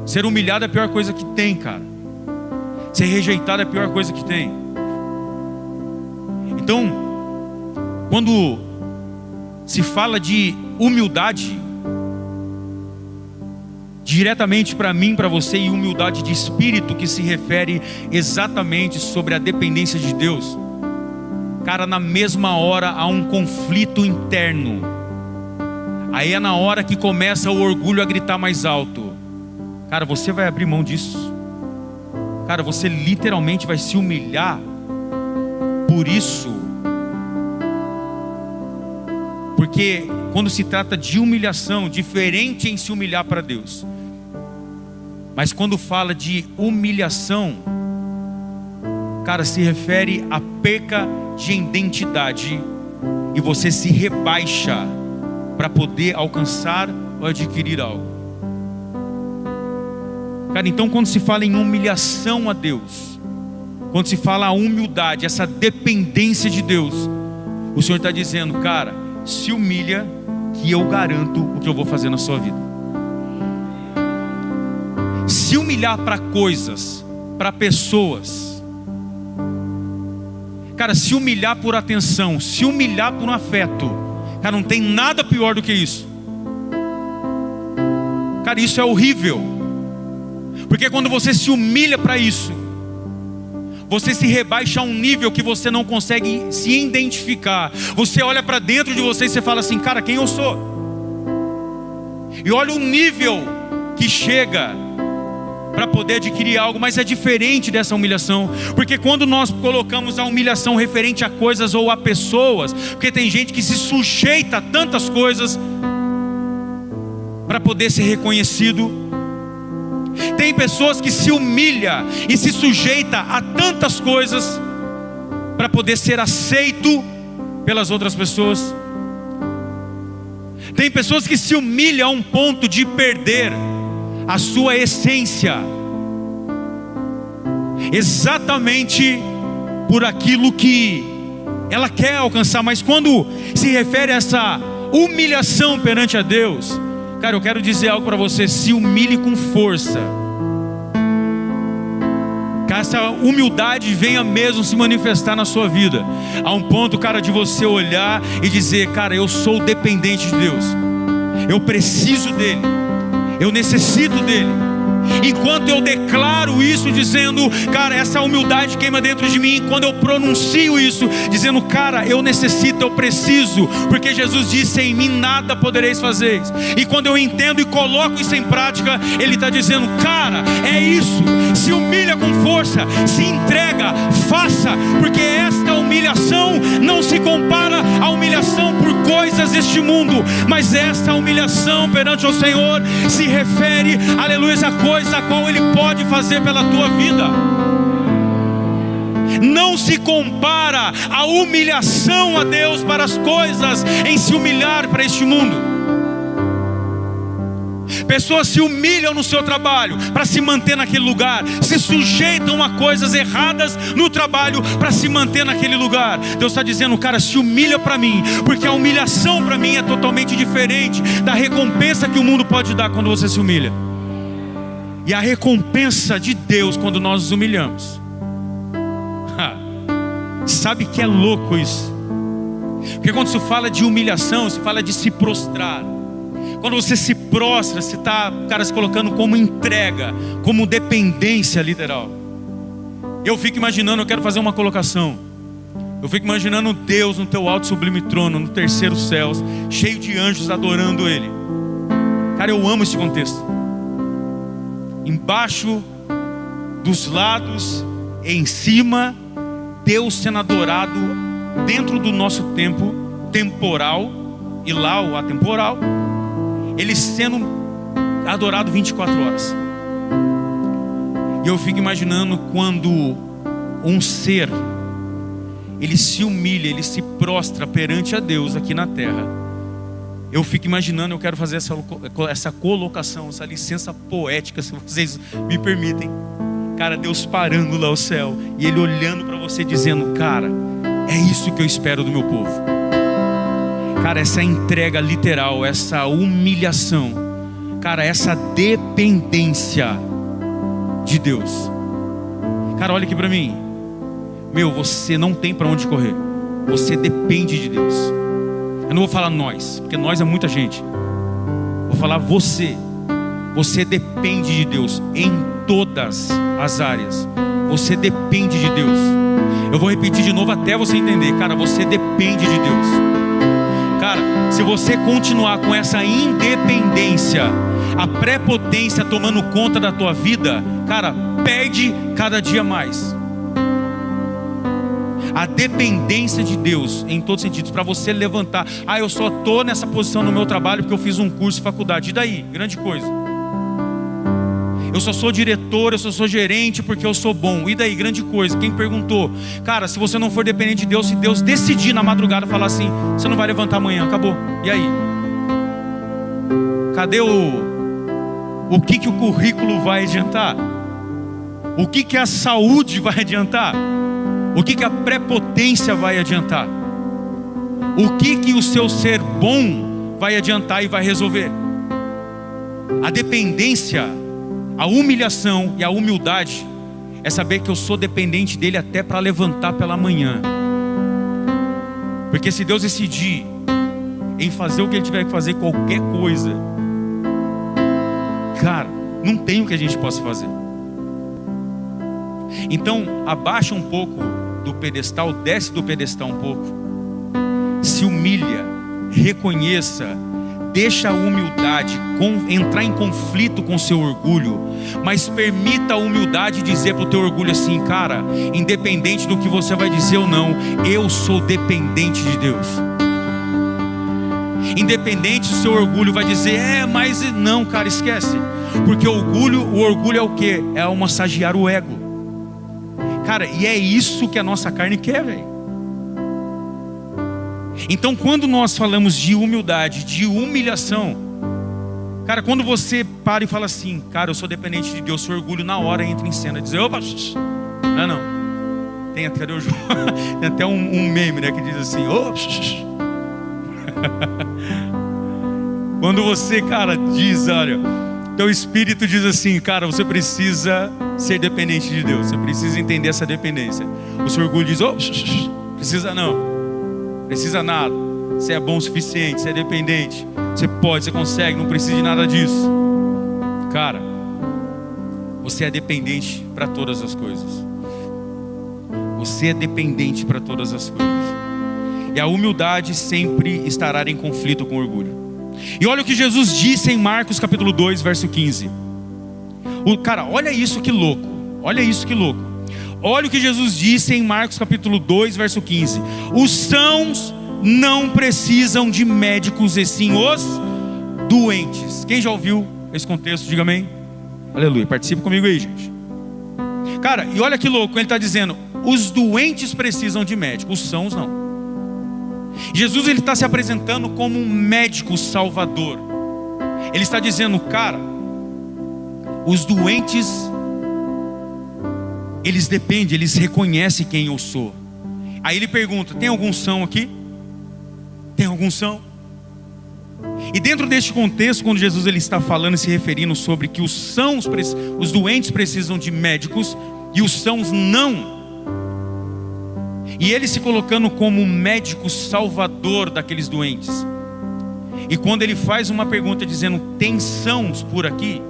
Ser humilhado é a pior coisa que tem, cara. Ser rejeitado é a pior coisa que tem. Então, quando se fala de humildade, diretamente para mim, para você, e humildade de espírito, que se refere exatamente sobre a dependência de Deus. Cara, na mesma hora há um conflito interno. Aí é na hora que começa o orgulho a gritar mais alto. Cara, você vai abrir mão disso. Cara, você literalmente vai se humilhar por isso. Porque quando se trata de humilhação, diferente em se humilhar para Deus. Mas quando fala de humilhação, cara, se refere à perca de identidade. E você se rebaixa para poder alcançar ou adquirir algo. Cara, então quando se fala em humilhação a Deus, quando se fala a humildade, essa dependência de Deus, o Senhor está dizendo, cara, se humilha que eu garanto o que eu vou fazer na sua vida. Se humilhar para coisas, para pessoas, cara, se humilhar por atenção, se humilhar por um afeto, cara, não tem nada pior do que isso. Cara, isso é horrível. Porque quando você se humilha para isso, você se rebaixa a um nível que você não consegue se identificar. Você olha para dentro de você e você fala assim, cara, quem eu sou? E olha o nível que chega para poder adquirir algo. Mas é diferente dessa humilhação. Porque quando nós colocamos a humilhação referente a coisas ou a pessoas, porque tem gente que se sujeita a tantas coisas para poder ser reconhecido. Tem pessoas que se humilham e se sujeita a tantas coisas para poder ser aceito pelas outras pessoas. Tem pessoas que se humilham a um ponto de perder a sua essência, exatamente por aquilo que ela quer alcançar. Mas quando se refere a essa humilhação perante a Deus, cara, eu quero dizer algo para você: se humilhe com força. Que essa humildade venha mesmo se manifestar na sua vida, a um ponto, cara, de você olhar e dizer, cara, eu sou dependente de Deus, eu preciso dele, eu necessito dele. Enquanto eu declaro isso, dizendo, cara, essa humildade queima dentro de mim. Quando eu pronuncio isso, dizendo, cara, eu necessito, eu preciso, porque Jesus disse, em mim nada podereis fazer. E quando eu entendo e coloco isso em prática, Ele está dizendo, cara, é isso. Se humilha com força, se entrega, faça, porque esta humilhação não se compara à humilhação por coisas deste mundo, mas esta humilhação perante o Senhor se refere, aleluia, a coisa a qual Ele pode fazer pela tua vida. Não se compara a humilhação a Deus para as coisas em se humilhar para este mundo. Pessoas se humilham no seu trabalho para se manter naquele lugar, se sujeitam a coisas erradas no trabalho para se manter naquele lugar. Deus está dizendo, cara, se humilha para mim, porque a humilhação para mim é totalmente diferente da recompensa que o mundo pode dar quando você se humilha. E a recompensa de Deus quando nós nos humilhamos, sabe que é louco isso? Porque quando se fala de humilhação, se fala de se prostrar. Quando você se prostra, você está, cara, se colocando como entrega, como dependência literal. Eu fico imaginando, eu quero fazer uma colocação, eu fico imaginando Deus no teu alto sublime trono, no terceiro céu, cheio de anjos adorando Ele. Cara, eu amo esse contexto. Embaixo, dos lados, em cima, Deus sendo adorado dentro do nosso tempo temporal e lá o atemporal, Ele sendo adorado 24 horas. E eu fico imaginando quando um ser, ele se humilha, ele se prostra perante a Deus aqui na terra. Eu fico imaginando, eu quero fazer essa colocação, essa licença poética, se vocês me permitem. Cara, Deus parando lá ao céu e Ele olhando para você dizendo: cara, é isso que eu espero do meu povo. Cara, essa entrega literal, essa humilhação, cara, essa dependência de Deus. Cara, olha aqui para mim. Meu, você não tem para onde correr. Você depende de Deus. Eu não vou falar nós, porque nós é muita gente. Vou falar você. Você depende de Deus em todas as áreas. Você depende de Deus. Eu vou repetir de novo até você entender. Cara, você depende de Deus. Cara, se você continuar com essa independência, a prepotência tomando conta da tua vida, cara, perde cada dia mais. A dependência de Deus em todos os sentidos, para você levantar. Ah, eu só estou nessa posição no meu trabalho porque eu fiz um curso de faculdade. E daí? Grande coisa. Eu só sou diretor, eu só sou gerente porque eu sou bom. E daí? Grande coisa. Quem perguntou? Cara, se você não for dependente de Deus, se Deus decidir na madrugada falar assim, você não vai levantar amanhã, acabou. E aí? Cadê o que o currículo vai adiantar? O que a saúde vai adiantar? O que a prepotência vai adiantar? O que o seu ser bom vai adiantar e vai resolver? A dependência, a humilhação e a humildade é saber que eu sou dependente dele até para levantar pela manhã. Porque se Deus decidir em fazer o que Ele tiver que fazer, qualquer coisa, cara, não tem o que a gente possa fazer. Então, abaixa um pouco do pedestal, desce do pedestal um pouco, se humilha, reconheça, deixa a humildade entrar em conflito com o seu orgulho, mas permita a humildade dizer para o teu orgulho assim: cara, independente do que você vai dizer ou não, eu sou dependente de Deus. Independente do seu orgulho vai dizer, mas não, cara, esquece. Porque o orgulho é o quê? É o massagear o ego. Cara, e é isso que a nossa carne quer, velho. Então, quando nós falamos de humildade, de humilhação, cara, quando você para e fala assim, cara, eu sou dependente de Deus, seu orgulho na hora entra em cena, dizer, opa, não. Tem até, tem até um meme, né, que diz assim, quando você, cara, diz, olha, teu espírito diz assim, cara, você precisa ser dependente de Deus, você precisa entender essa dependência. O seu orgulho diz, precisa não, precisa nada, você é bom o suficiente, você é dependente, você pode, você consegue, não precisa de nada disso. Cara, você é dependente para todas as coisas. Você é dependente para todas as coisas. E a humildade sempre estará em conflito com o orgulho. E olha o que Jesus disse em Marcos capítulo 2, verso 15. Cara, olha isso que louco. Olha isso que louco. Olha o que Jesus disse em Marcos capítulo 2, verso 15. Os sãos não precisam de médicos, e sim os doentes. Quem já ouviu esse contexto, diga amém. Aleluia, participe comigo aí, gente. Cara, e olha que louco, ele está dizendo, os doentes precisam de médico, os sãos não. Jesus, ele está se apresentando como um médico salvador. Ele está dizendo, cara, os doentes, eles dependem, eles reconhecem quem eu sou. Aí ele pergunta, tem algum são aqui? Tem algum são? E dentro deste contexto, quando Jesus ele está falando e se referindo sobre que os doentes precisam de médicos e os sãos não, e ele se colocando como um médico salvador daqueles doentes, e quando ele faz uma pergunta dizendo, tem sãos por aqui?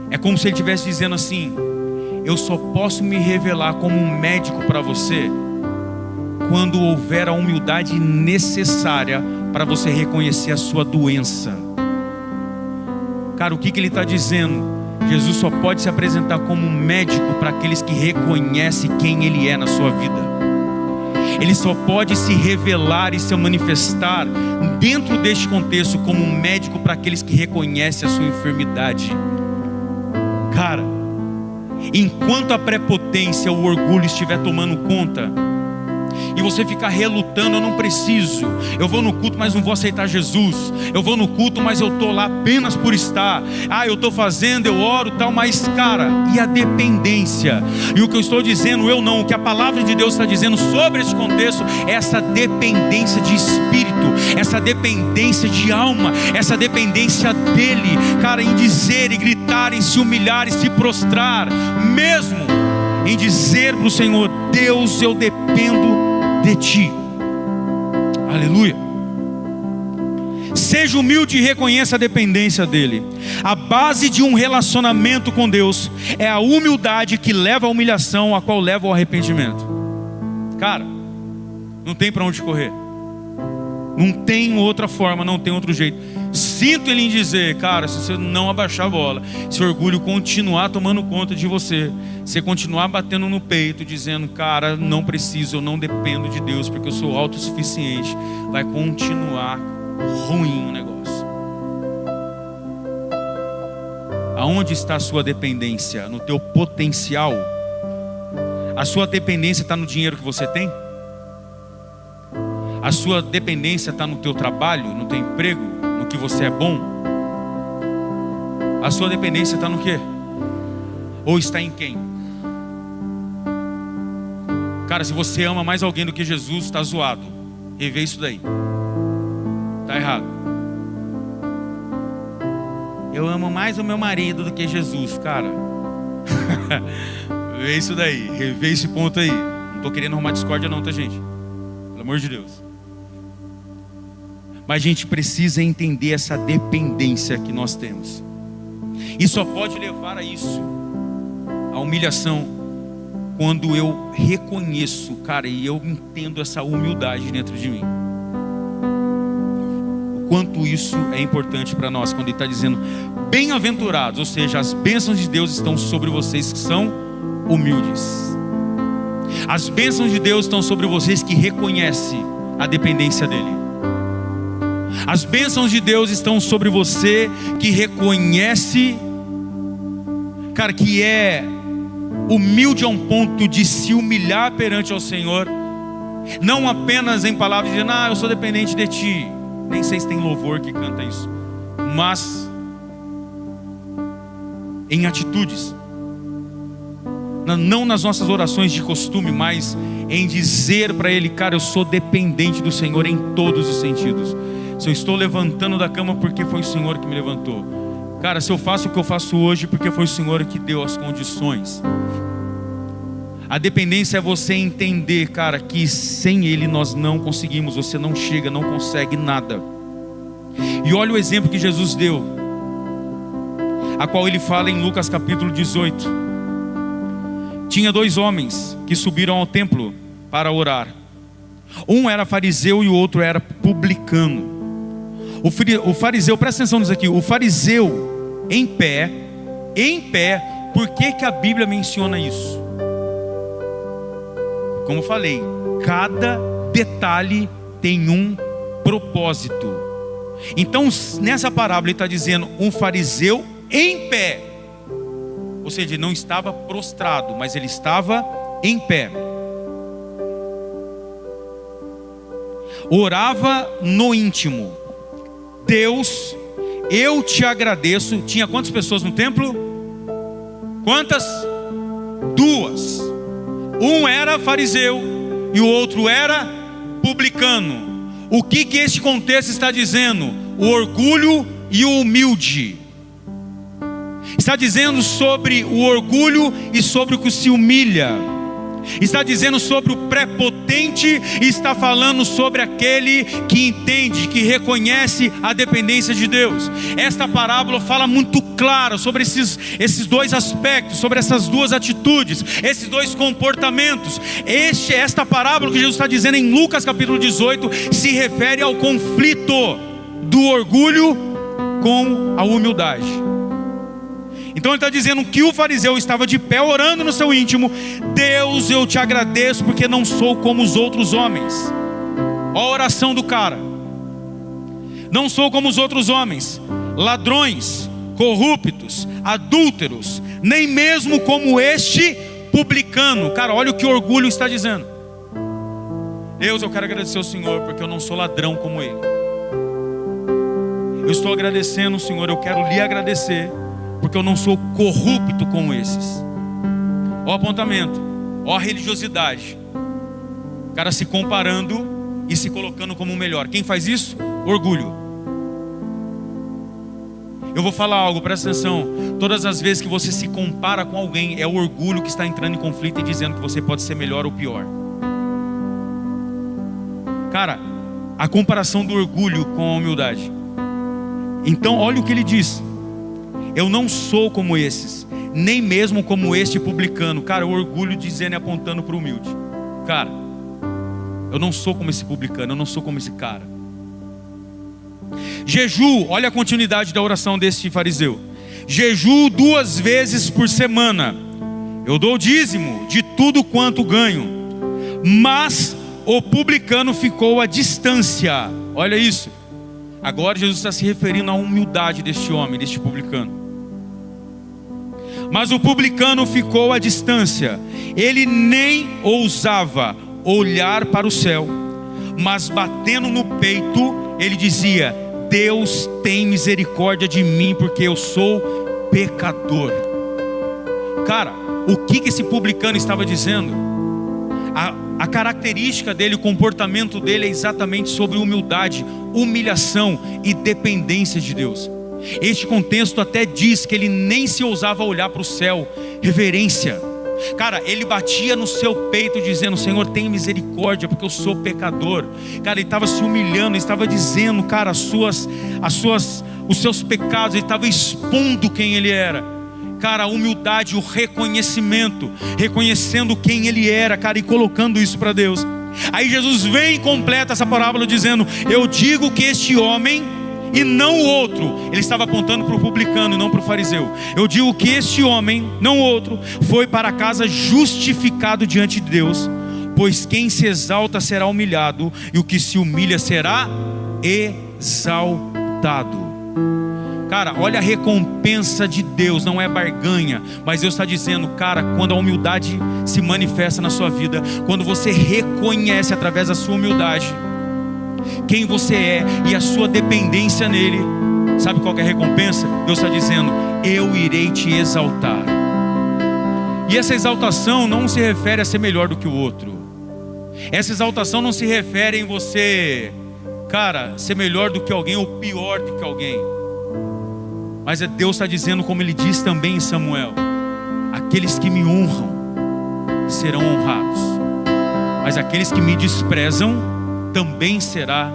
É como se ele estivesse dizendo assim, eu só posso me revelar como um médico para você quando houver a humildade necessária para você reconhecer a sua doença. Cara, o que ele está dizendo? Jesus só pode se apresentar como um médico para aqueles que reconhecem quem Ele é na sua vida. ele só pode se revelar e se manifestar dentro deste contexto como um médico para aqueles que reconhecem a sua enfermidade. Cara, enquanto a prepotência, o orgulho estiver tomando conta, e você ficar relutando, eu não preciso, eu vou no culto, mas não vou aceitar Jesus, eu vou no culto, mas eu estou lá apenas por estar, eu estou fazendo, eu oro tal, mas cara, e a dependência? E o que eu estou dizendo, eu não, o que a palavra de Deus está dizendo sobre esse contexto, é essa dependência de espírito, essa dependência de alma, essa dependência dele, cara, em dizer e gritar, em se humilhar e se prostrar, mesmo em dizer para o Senhor: Deus, eu dependo de ti. Aleluia. Seja humilde e reconheça a dependência dele. A base de um relacionamento com Deus é a humildade que leva à humilhação, a qual leva ao arrependimento. Cara, não tem para onde correr, não tem outra forma, não tem outro jeito. Sinto ele em dizer, cara, se você não abaixar a bola, se o orgulho continuar tomando conta de você, você continuar batendo no peito, dizendo, cara, não preciso, eu não dependo de Deus, porque eu sou autossuficiente, vai continuar ruim o negócio. Aonde está a sua dependência? No teu potencial? A sua dependência está no dinheiro que você tem? A sua dependência está no teu trabalho, no teu emprego, no que você é bom? A sua dependência está no quê? Ou está em quem? Cara, se você ama mais alguém do que Jesus, está zoado. Revê isso daí. Está errado. Eu amo mais o meu marido do que Jesus, cara. Vê isso daí, revê esse ponto aí. Não estou querendo arrumar discórdia não, tá, gente? Pelo amor de Deus. Mas a gente precisa entender essa dependência que nós temos. E só pode levar a isso, a humilhação, quando eu reconheço, cara, e eu entendo essa humildade dentro de mim. O quanto isso é importante para nós, quando ele está dizendo, bem-aventurados, ou seja, as bênçãos de Deus estão sobre vocês que são humildes. As bênçãos de Deus estão sobre vocês que reconhecem a dependência dele. As bênçãos de Deus estão sobre você que reconhece, cara, que é humilde a um ponto de se humilhar perante ao Senhor, não apenas em palavras dizendo, eu sou dependente de ti. Nem sei se tem louvor que canta isso, mas em atitudes, não nas nossas orações de costume, mas em dizer para ele, cara, eu sou dependente do Senhor em todos os sentidos. Se eu estou levantando da cama, porque foi o Senhor que me levantou. Cara, se eu faço o que eu faço hoje, porque foi o Senhor que deu as condições. A dependência é você entender, cara, que sem Ele nós não conseguimos, você não chega, não consegue nada. E olha o exemplo que Jesus deu, a qual Ele fala em Lucas capítulo 18. Tinha 2 homens que subiram ao templo para orar. Um era fariseu e o outro era publicano. O fariseu, presta atenção nisso aqui, o fariseu em pé, por que a Bíblia menciona isso? Como eu falei, cada detalhe tem um propósito. Então nessa parábola ele está dizendo um fariseu em pé, ou seja, ele não estava prostrado, mas ele estava em pé. Orava no íntimo. Deus, eu te agradeço. Tinha quantas pessoas no templo? Quantas? 2. Um era fariseu e o outro era publicano. O que este contexto está dizendo? O orgulho e o humilde. Está dizendo sobre o orgulho e sobre o que se humilha. Está dizendo sobre o prepotente e está falando sobre aquele que entende, que reconhece a dependência de Deus. Esta parábola fala muito claro sobre esses 2 aspectos, sobre essas 2 atitudes, esses 2 comportamentos. Esta parábola que Jesus está dizendo em Lucas capítulo 18 se refere ao conflito do orgulho com a humildade. Então ele está dizendo que o fariseu estava de pé orando no seu íntimo: Deus, eu te agradeço porque não sou como os outros homens. Olha a oração do cara: não sou como os outros homens, ladrões, corruptos, adúlteros, nem mesmo como este publicano. Cara, olha o que o orgulho está dizendo. Deus, eu quero agradecer ao Senhor porque eu não sou ladrão como ele. Eu estou agradecendo, Senhor, eu quero lhe agradecer porque eu não sou corrupto como esses. Ó apontamento, ó religiosidade. O cara se comparando e se colocando como o melhor. Quem faz isso? Orgulho. Eu vou falar algo, presta atenção. Todas as vezes que você se compara com alguém, é o orgulho que está entrando em conflito e dizendo que você pode ser melhor ou pior. Cara, a comparação do orgulho com a humildade. Então olha o que ele diz: eu não sou como esses, nem mesmo como este publicano. Cara, o orgulho dizendo e apontando para o humilde. Cara, eu não sou como esse publicano, eu não sou como esse cara. Jeju, olha a continuidade da oração desse fariseu: jejuo 2 vezes por semana, eu dou dízimo de tudo quanto ganho. Mas o publicano ficou à distância. Olha isso. Agora Jesus está se referindo à humildade deste homem, deste publicano. Mas o publicano ficou à distância. Ele nem ousava olhar para o céu, mas batendo no peito, ele dizia: Deus tem misericórdia de mim, porque eu sou pecador. Cara, o que esse publicano estava dizendo? A característica dele, o comportamento dele é exatamente sobre humildade, humilhação e dependência de Deus. Este contexto até diz que ele nem se ousava olhar para o céu. Reverência. Cara, ele batia no seu peito dizendo: Senhor, tem misericórdia porque eu sou pecador. Cara, ele estava se humilhando, ele estava dizendo, cara, os seus pecados. Ele estava expondo quem ele era. Cara, a humildade, o reconhecimento, reconhecendo quem ele era, cara, e colocando isso para Deus. Aí Jesus vem e completa essa parábola dizendo: eu digo que este homem e não o outro. Ele estava apontando para o publicano e não para o fariseu. Eu digo que este homem, não o outro, foi para casa justificado diante de Deus. Pois quem se exalta será humilhado, e o que se humilha será exaltado. Cara, olha a recompensa de Deus, não é barganha, mas Deus está dizendo, cara, quando a humildade se manifesta na sua vida, quando você reconhece através da sua humildade quem você é e a sua dependência nele, sabe qual que é a recompensa? Deus está dizendo: eu irei te exaltar. E essa exaltação não se refere a ser melhor do que o outro. Essa exaltação não se refere em você, cara, ser melhor do que alguém ou pior do que alguém. Mas é Deus está dizendo, como Ele diz também em Samuel: aqueles que me honram serão honrados, mas aqueles que me desprezam também serão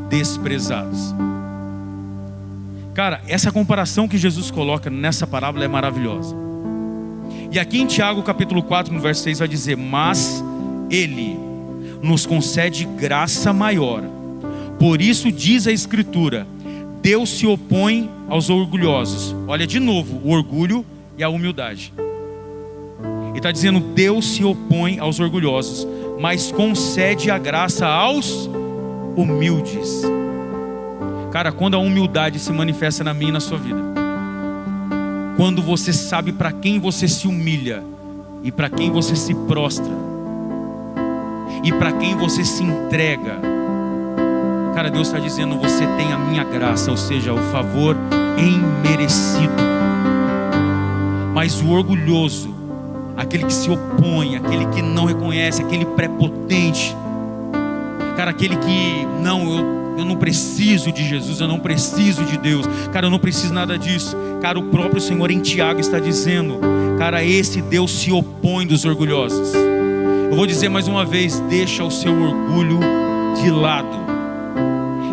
desprezados. Cara, essa comparação que Jesus coloca nessa parábola é maravilhosa. E aqui em Tiago capítulo 4, no verso 6 vai dizer: mas Ele nos concede graça maior. Por isso diz a Escritura: Deus se opõe aos orgulhosos. Olha de novo o orgulho e a humildade. Ele está dizendo: Deus se opõe aos orgulhosos, mas concede a graça aos humildes. Cara, quando a humildade se manifesta na minha e na sua vida, quando você sabe para quem você se humilha e para quem você se prostra e para quem você se entrega, cara, Deus está dizendo: você tem a minha graça, ou seja, o favor imerecido. Mas o orgulhoso, aquele que se opõe, aquele que não reconhece, aquele prepotente, cara, aquele que eu não preciso de Jesus, eu não preciso de Deus, cara, eu não preciso nada disso. Cara, o próprio Senhor em Tiago está dizendo: cara, esse Deus se opõe dos orgulhosos. Eu vou dizer mais uma vez: deixa o seu orgulho de lado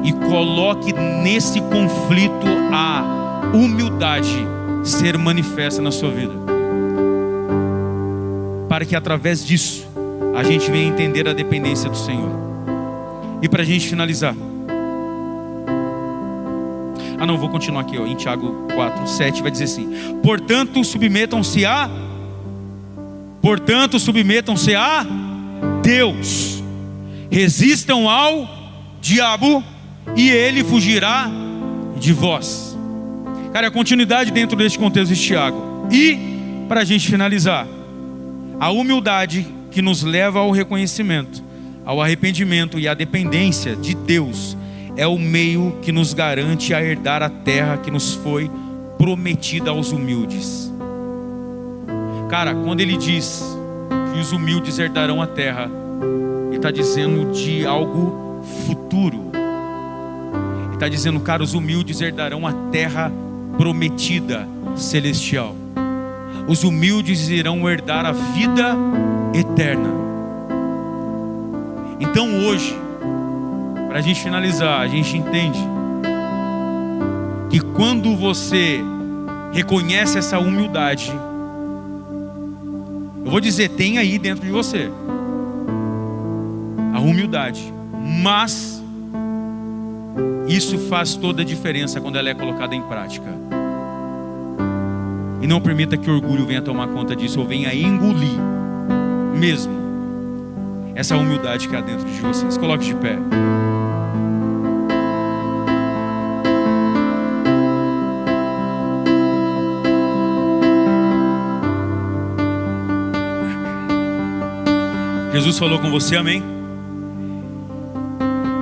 e coloque nesse conflito a humildade ser manifesta na sua vida, para que através disso a gente venha entender a dependência do Senhor. E para a gente finalizar, Não, vou continuar aqui, em Tiago 4:7 vai dizer assim: portanto submetam-se a Deus, resistam ao diabo e ele fugirá de vós. Cara, a continuidade dentro deste contexto de Tiago. E, para a gente finalizar, a humildade que nos leva ao reconhecimento, ao arrependimento e à dependência de Deus é o meio que nos garante a herdar a terra que nos foi prometida aos humildes. Cara, quando ele diz que os humildes herdarão a terra, ele está dizendo de algo futuro. Ele está dizendo, cara, os humildes herdarão a terra prometida celestial. Os humildes irão herdar a vida eterna. Então hoje, para a gente finalizar, a gente entende que quando você reconhece essa humildade, eu vou dizer, tem aí dentro de você a humildade, mas isso faz toda a diferença quando ela é colocada em prática. E não permita que o orgulho venha tomar conta disso, ou venha engolir mesmo essa humildade que há dentro de vocês. Coloque de pé. Jesus falou com você, amém?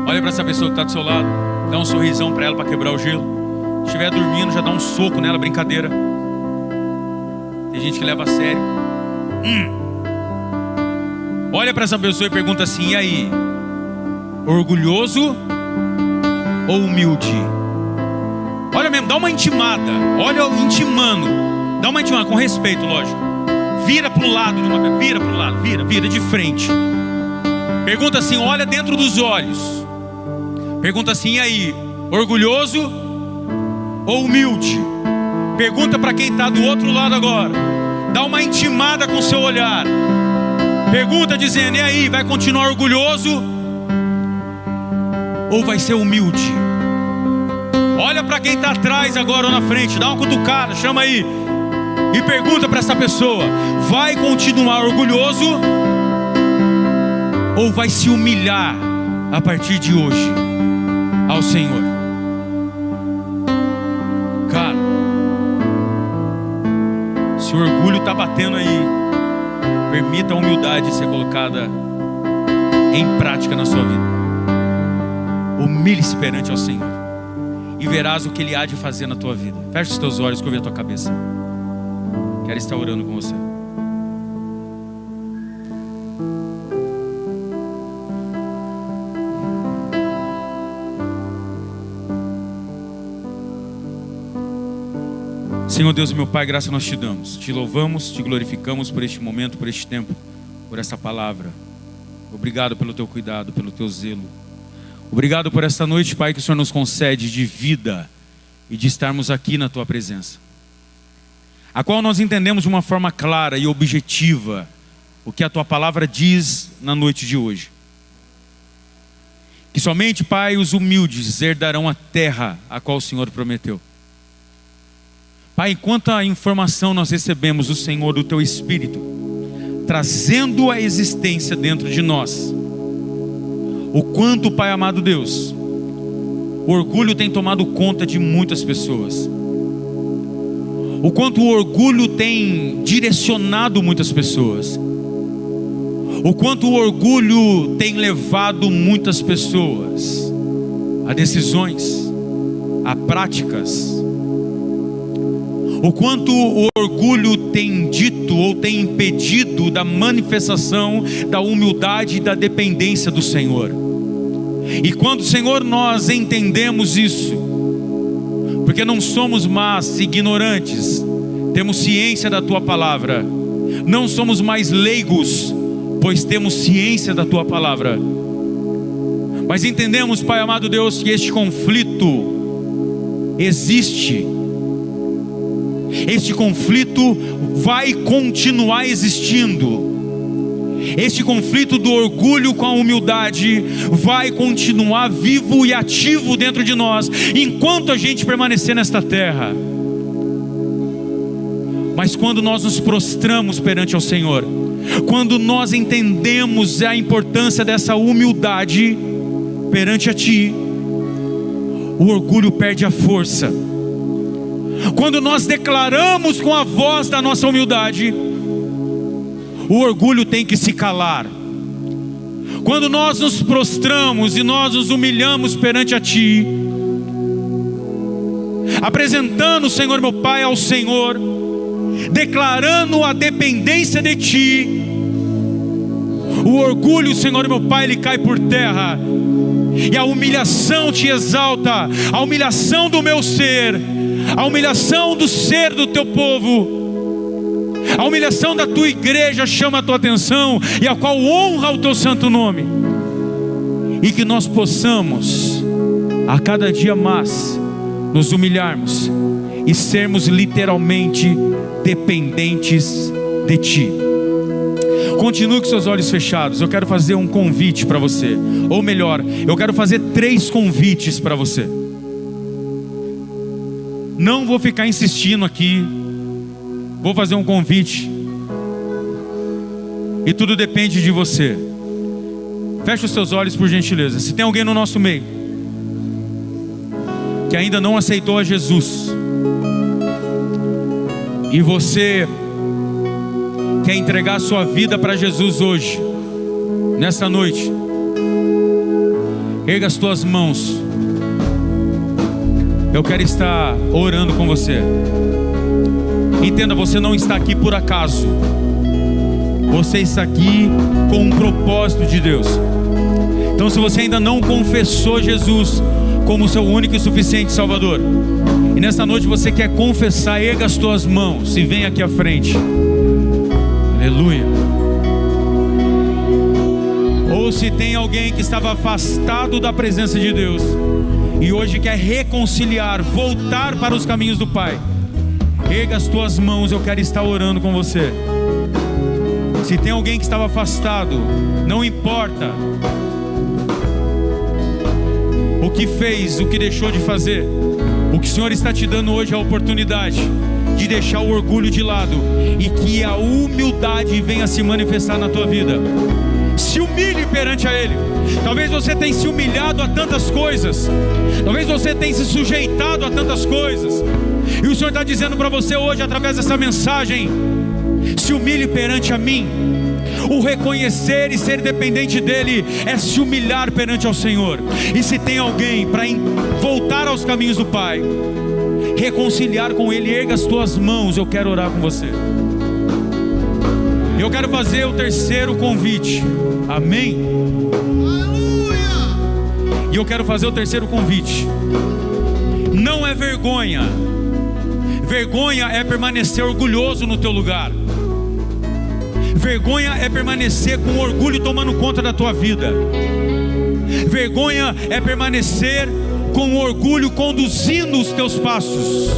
Olha para essa pessoa que está do seu lado, dá um sorrisão para ela para quebrar o gelo. Se estiver dormindo, já dá um soco nela, brincadeira. Tem gente que leva a sério. Olha para essa pessoa e pergunta assim: e aí? Orgulhoso ou humilde? Olha mesmo, dá uma intimada. Olha, intimando. Dá uma intimada, com respeito, lógico. Vira para o lado, vira de frente. Pergunta assim, olha dentro dos olhos. Pergunta assim, e aí? Orgulhoso ou humilde? Pergunta para quem está do outro lado agora. Dá uma intimada com o seu olhar. Pergunta dizendo, e aí? Vai continuar orgulhoso ou vai ser humilde? Olha para quem está atrás agora ou na frente. Dá uma cutucada, chama aí. E pergunta para essa pessoa: vai continuar orgulhoso ou vai se humilhar a partir de hoje ao Senhor? Cara, se o orgulho está batendo aí, permita a humildade ser colocada em prática na sua vida. Humilhe-se perante ao Senhor e verás o que Ele há de fazer na tua vida. Feche os teus olhos, curva a tua cabeça. Quero estar orando com você. Senhor Deus e meu Pai, graça nós te damos. Te louvamos, te glorificamos por este momento, por este tempo, por essa palavra. Obrigado pelo teu cuidado, pelo teu zelo. Obrigado por esta noite, Pai, que o Senhor nos concede de vida e de estarmos aqui na tua presença, a qual nós entendemos de uma forma clara e objetiva o que a tua palavra diz na noite de hoje. Que somente, Pai, os humildes herdarão a terra a qual o Senhor prometeu. Pai, quanta informação nós recebemos do Senhor, do teu Espírito, trazendo a existência dentro de nós. O quanto, Pai amado Deus, o orgulho tem tomado conta de muitas pessoas. O quanto o orgulho tem direcionado muitas pessoas. O quanto o orgulho tem levado muitas pessoas a decisões, a práticas. O quanto o orgulho tem dito ou tem impedido da manifestação da humildade e da dependência do Senhor. E quando, Senhor, nós entendemos isso, porque não somos mais ignorantes, temos ciência da tua palavra, não somos mais leigos, pois temos ciência da tua palavra, mas entendemos, Pai amado Deus, que este conflito existe. Este conflito vai continuar existindo. este conflito do orgulho com a humildade vai continuar vivo e ativo dentro de nós, enquanto a gente permanecer nesta terra. Mas quando nós nos prostramos perante ao Senhor, quando nós entendemos a importância dessa humildade perante a Ti, o orgulho perde a força. Quando nós declaramos com a voz da nossa humildade, o orgulho tem que se calar. Quando nós nos prostramos e nós nos humilhamos perante a Ti, apresentando, Senhor meu Pai, ao Senhor, declarando a dependência de Ti, o orgulho, Senhor meu Pai, ele cai por terra, e a humilhação Te exalta, a humilhação do meu ser, a humilhação do ser do Teu povo, a humilhação da Tua igreja chama a Tua atenção, e a qual honra o Teu santo nome. E que nós possamos a cada dia mais nos humilharmos e sermos literalmente dependentes de Ti. Continue com seus olhos fechados. Eu quero fazer um convite para você, ou melhor, eu quero fazer 3 convites para você. Não vou ficar insistindo aqui, vou fazer um convite, e tudo depende de você. Feche os seus olhos por gentileza. Se tem alguém no nosso meio que ainda não aceitou a Jesus, e você quer entregar a sua vida para Jesus hoje, nessa noite, erga as tuas mãos. Eu quero estar orando com você. Entenda, você não está aqui por acaso. Você está aqui com um propósito de Deus. Então, se você ainda não confessou Jesus como seu único e suficiente Salvador, e nessa noite você quer confessar, erga as tuas mãos e vem aqui à frente. Aleluia. Ou se tem alguém que estava afastado da presença de Deus e hoje quer reconciliar, voltar para os caminhos do Pai, erga as tuas mãos, eu quero estar orando com você. Se tem alguém que estava afastado, não importa o que fez, o que deixou de fazer, o que o Senhor está te dando hoje é a oportunidade de deixar o orgulho de lado e que a humildade venha se manifestar na tua vida. Se humilhe perante a Ele. Talvez você tenha se humilhado a tantas coisas, talvez você tenha se sujeitado a tantas coisas, e o Senhor está dizendo para você hoje, através dessa mensagem: se humilhe perante a mim. O reconhecer e ser dependente dEle é se humilhar perante ao Senhor. E se tem alguém para voltar aos caminhos do Pai, reconciliar com Ele, erga as tuas mãos, eu quero orar com você. Eu quero fazer o 3º convite. Amém? E eu quero fazer o 3º convite. Não é vergonha. Vergonha é permanecer orgulhoso no teu lugar. Vergonha é permanecer com orgulho tomando conta da tua vida. Vergonha é permanecer com orgulho conduzindo os teus passos.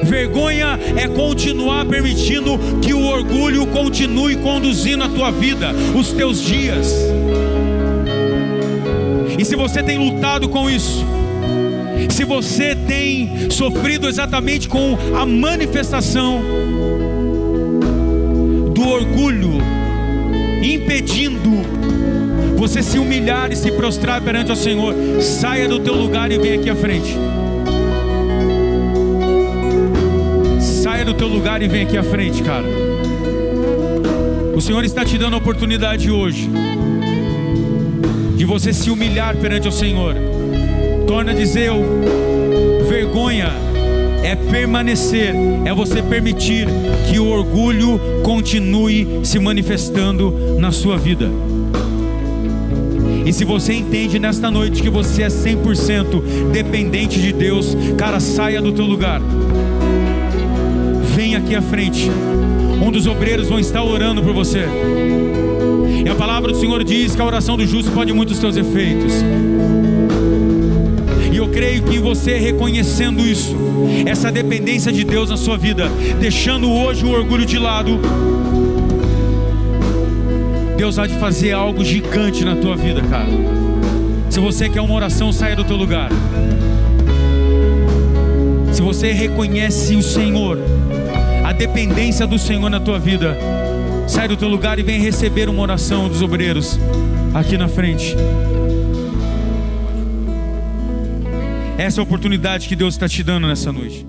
Vergonha é continuar permitindo que o orgulho continue conduzindo a tua vida, os teus dias. E se você tem lutado com isso, se você tem sofrido exatamente com a manifestação do orgulho, impedindo você se humilhar e se prostrar perante o Senhor, saia do teu lugar e vem aqui à frente. Saia do teu lugar e vem aqui à frente, cara. O Senhor está te dando a oportunidade hoje de você se humilhar perante o Senhor. Torna a dizer, vergonha é permanecer, é você permitir que o orgulho continue se manifestando na sua vida. E se você entende nesta noite que você é 100% dependente de Deus, cara, saia do teu lugar. Vem aqui à frente. Um dos obreiros vão estar orando por você. E a palavra do Senhor diz que a oração do justo pode muito os seus efeitos. E eu creio que você reconhecendo isso, essa dependência de Deus na sua vida, deixando hoje o orgulho de lado, Deus há de fazer algo gigante na tua vida, cara. Se você quer uma oração, saia do teu lugar. Se você reconhece o Senhor, a dependência do Senhor na tua vida, sai do teu lugar e vem receber uma oração dos obreiros aqui na frente. Essa é a oportunidade que Deus está te dando nessa noite.